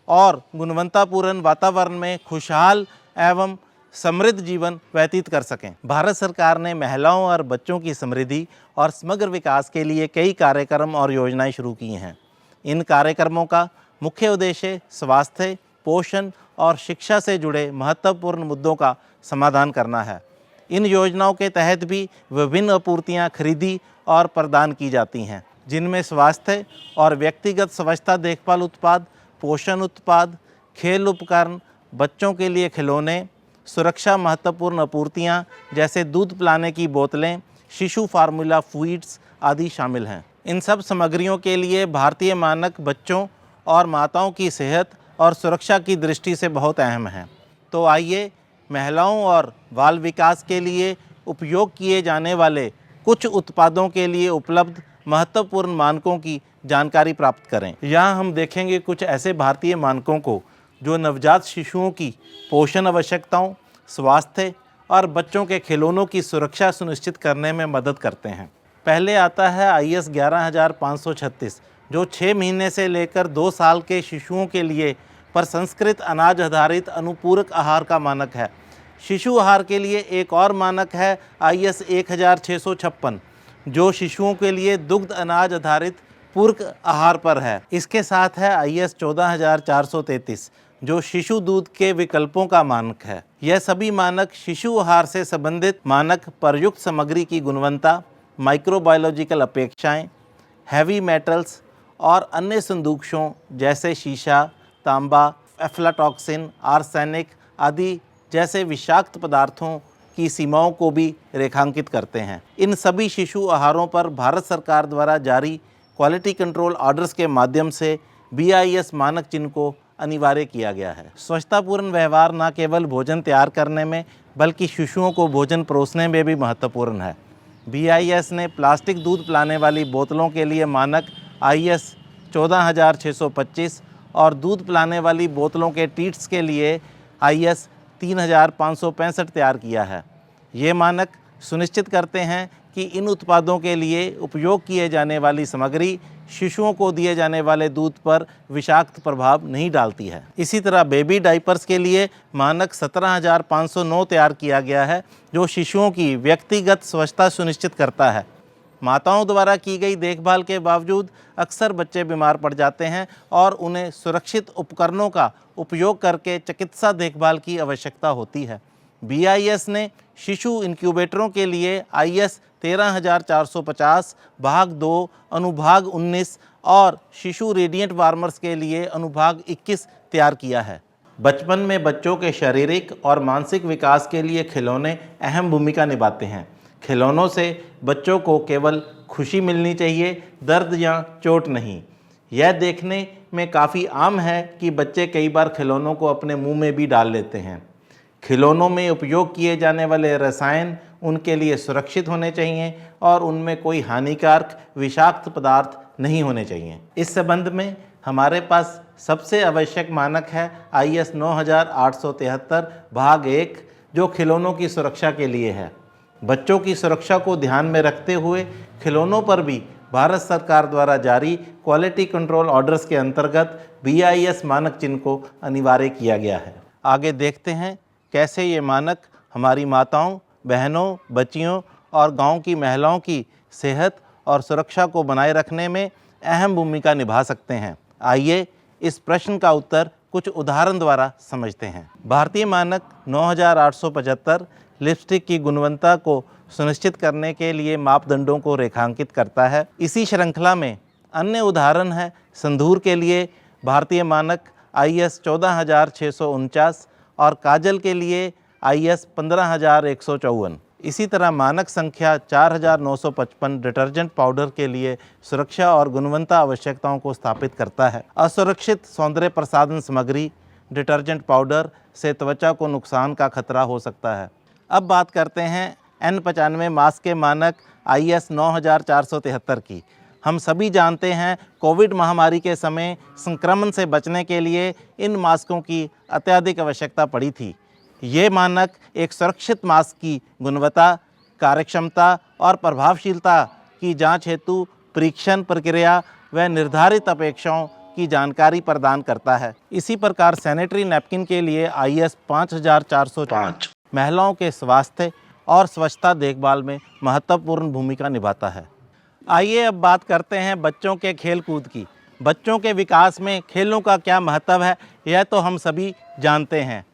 और गुणवत्तापूर्ण वातावरण में खुशहाल एवं समृद्ध जीवन व्यतीत कर सकें। भारत सरकार ने महिलाओं और बच्चों की समृद्धि और समग्र विकास के लिए कई कार्यक्रम और योजनाएं शुरू की हैं। इन कार्यक्रमों का मुख्य उद्देश्य स्वास्थ्य, पोषण और शिक्षा से जुड़े महत्वपूर्ण मुद्दों का समाधान करना है। इन योजनाओं के तहत भी विभिन्न आपूर्तियां खरीदी और प्रदान की जाती हैं, जिनमें स्वास्थ्य और व्यक्तिगत स्वच्छता देखभाल उत्पाद, पोषण उत्पाद, खेल उपकरण, बच्चों के लिए खिलौने, सुरक्षा महत्वपूर्ण आपूर्तियां जैसे दूध पिलाने की बोतलें, शिशु फार्मूला फीड्स आदि शामिल हैं। इन सब सामग्रियों के लिए भारतीय मानक बच्चों और माताओं की सेहत और सुरक्षा की दृष्टि से बहुत अहम है। तो आइए महिलाओं और बाल विकास के लिए उपयोग किए जाने वाले कुछ उत्पादों के लिए उपलब्ध महत्वपूर्ण मानकों की जानकारी प्राप्त करें। यहाँ हम देखेंगे कुछ ऐसे भारतीय मानकों को जो नवजात शिशुओं की पोषण आवश्यकताओं, स्वास्थ्य और बच्चों के खिलौनों की सुरक्षा सुनिश्चित करने में मदद करते हैं। पहले आता है IS 11536, जो 6 महीने से लेकर 2 साल के शिशुओं के लिए प्रसंस्कृत अनाज आधारित अनुपूरक आहार का मानक है। शिशु आहार के लिए एक और मानक है IS 1656, जो शिशुओं के लिए दुग्ध अनाज आधारित पूरक आहार पर है। इसके साथ है IS 14433, जो शिशु दूध के विकल्पों का मानक है। यह सभी मानक शिशु आहार से संबंधित मानक प्रयुक्त सामग्री की गुणवत्ता, माइक्रोबायोलॉजिकल अपेक्षाएं, हैवी मेटल्स और अन्य संदूषणों जैसे शीशा, तांबा, एफ्लाटॉक्सिन, आर्सेनिक आदि जैसे विषाक्त पदार्थों की सीमाओं को भी रेखांकित करते हैं। इन सभी शिशु आहारों पर भारत सरकार द्वारा जारी क्वालिटी कंट्रोल ऑर्डर्स के माध्यम से BIS मानक चिन्ह को अनिवार्य किया गया है। स्वच्छतापूर्ण व्यवहार न केवल भोजन तैयार करने में बल्कि शिशुओं को भोजन परोसने में भी महत्वपूर्ण है। BIS ने प्लास्टिक दूध पिलाने वाली बोतलों के लिए मानक IS 14625 और दूध पिलाने वाली बोतलों के टीट्स के लिए IS 3565 तैयार किया है। ये मानक सुनिश्चित करते हैं कि इन उत्पादों के लिए उपयोग किए जाने वाली सामग्री शिशुओं को दिए जाने वाले दूध पर विषाक्त प्रभाव नहीं डालती है। इसी तरह बेबी डाइपर्स के लिए मानक 17509 तैयार किया गया है, जो शिशुओं की व्यक्तिगत स्वच्छता सुनिश्चित करता है। माताओं द्वारा की गई देखभाल के बावजूद अक्सर बच्चे बीमार पड़ जाते हैं और उन्हें सुरक्षित उपकरणों का उपयोग करके चिकित्सा देखभाल की आवश्यकता होती है। BIS ने शिशु इनक्यूबेटरों के लिए IS 13450 भाग 2 अनुभाग 19 और शिशु रेडिएंट वार्मर्स के लिए अनुभाग 21 तैयार किया है। बचपन में बच्चों के शारीरिक और मानसिक विकास के लिए खिलौने अहम भूमिका निभाते हैं। खिलौनों से बच्चों को केवल खुशी मिलनी चाहिए, दर्द या चोट नहीं। यह देखने में काफ़ी आम है कि बच्चे कई बार खिलौनों को अपने मुंह में भी डाल लेते हैं। खिलौनों में उपयोग किए जाने वाले रसायन उनके लिए सुरक्षित होने चाहिए और उनमें कोई हानिकारक विषाक्त पदार्थ नहीं होने चाहिए। इस संबंध में हमारे पास सबसे आवश्यक मानक है IS 9873 भाग 1, जो खिलौनों की सुरक्षा के लिए है। बच्चों की सुरक्षा को ध्यान में रखते हुए खिलौनों पर भी भारत सरकार द्वारा जारी क्वालिटी कंट्रोल ऑर्डर्स के अंतर्गत BIS मानक चिन्ह को अनिवार्य किया गया है। आगे देखते हैं कैसे ये मानक हमारी माताओं, बहनों, बच्चियों और गांव की महिलाओं की सेहत और सुरक्षा को बनाए रखने में अहम भूमिका निभा सकते हैं। आइए इस प्रश्न का उत्तर कुछ उदाहरण द्वारा समझते हैं। भारतीय मानक 9875 लिपस्टिक की गुणवत्ता को सुनिश्चित करने के लिए मापदंडों को रेखांकित करता है। इसी श्रृंखला में अन्य उदाहरण है संदूर के लिए भारतीय मानक IS 14649 और काजल के लिए IS 15154। इसी तरह मानक संख्या 4955 डिटर्जेंट पाउडर के लिए सुरक्षा और गुणवत्ता आवश्यकताओं को स्थापित करता है। असुरक्षित सौंदर्य प्रसाधन सामग्री डिटर्जेंट पाउडर से त्वचा को नुकसान का खतरा हो सकता है। अब बात करते हैं N95 मास्क के मानक IS 9473 की। हम सभी जानते हैं कोविड महामारी के समय संक्रमण से बचने के लिए इन मास्कों की अत्यधिक आवश्यकता पड़ी थी। ये मानक एक सुरक्षित मास्क की गुणवत्ता, कार्यक्षमता और प्रभावशीलता की जांच हेतु परीक्षण प्रक्रिया व निर्धारित अपेक्षाओं की जानकारी प्रदान करता है। इसी प्रकार सैनिटरी नैपकिन के लिए IS 5405 महिलाओं के स्वास्थ्य और स्वच्छता देखभाल में महत्वपूर्ण भूमिका निभाता है। आइए अब बात करते हैं बच्चों के खेल कूद की। बच्चों के विकास में खेलों का क्या महत्व है, यह तो हम सभी जानते हैं,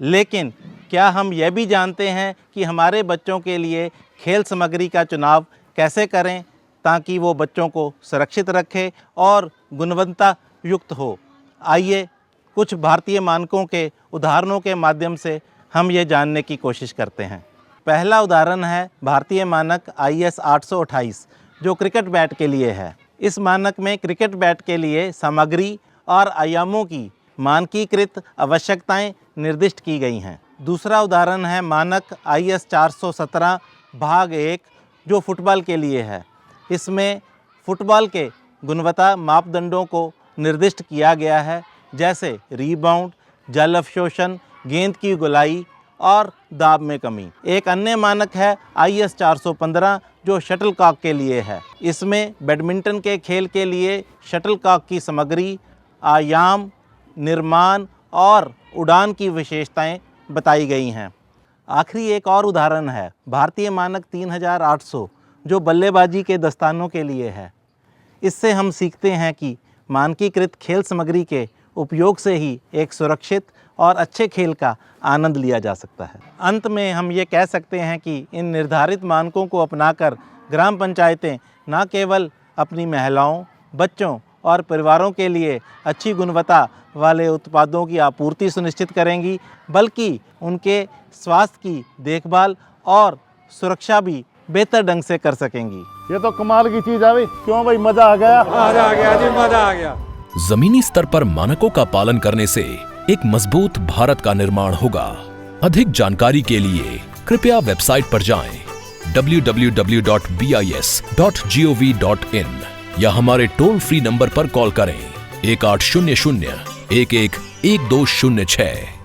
लेकिन क्या हम यह भी जानते हैं कि हमारे बच्चों के लिए खेल सामग्री का चुनाव कैसे करें ताकि वो बच्चों को सुरक्षित रखे और गुणवत्ता युक्त हो। आइए कुछ भारतीय मानकों के उदाहरणों के माध्यम से हम ये जानने की कोशिश करते हैं। पहला उदाहरण है भारतीय मानक IS 828 जो क्रिकेट बैट के लिए है। इस मानक में क्रिकेट बैट के लिए सामग्री और आयामों की मानकीकृत आवश्यकताएं निर्दिष्ट की गई हैं। दूसरा उदाहरण है मानक IS 417 भाग 1 जो फुटबॉल के लिए है। इसमें फुटबॉल के गुणवत्ता मापदंडों को निर्दिष्ट किया गया है, जैसे रीबाउंड, जल अवशोषण, गेंद की गोलाई और दाब में कमी। एक अन्य मानक है IS 415 जो शटलकॉक के लिए है। इसमें बैडमिंटन के खेल के लिए शटलकॉक की सामग्री, आयाम, निर्माण और उड़ान की विशेषताएं बताई गई हैं। आखिरी एक और उदाहरण है भारतीय मानक 3800 जो बल्लेबाजी के दस्तानों के लिए है। इससे हम सीखते हैं कि मानकीकृत खेल सामग्री के उपयोग से ही एक सुरक्षित और अच्छे खेल का आनंद लिया जा सकता है। अंत में हम ये कह सकते हैं कि इन निर्धारित मानकों को अपनाकर ग्राम पंचायतें न केवल अपनी महिलाओं, बच्चों और परिवारों के लिए अच्छी गुणवत्ता वाले उत्पादों की आपूर्ति सुनिश्चित करेंगी, बल्कि उनके स्वास्थ्य की देखभाल और सुरक्षा भी बेहतर ढंग से कर सकेंगी। ये तो कमाल की चीज है। क्यों भाई, मजा आ गया? मजा आ गया जी, मजा आ गया। जमीनी स्तर पर मानकों का पालन करने से एक मजबूत भारत का निर्माण होगा। अधिक जानकारी के लिए कृपया वेबसाइट पर जाएं www.bis.gov.in या हमारे टोल फ्री नंबर पर कॉल करें 1800 11 1206।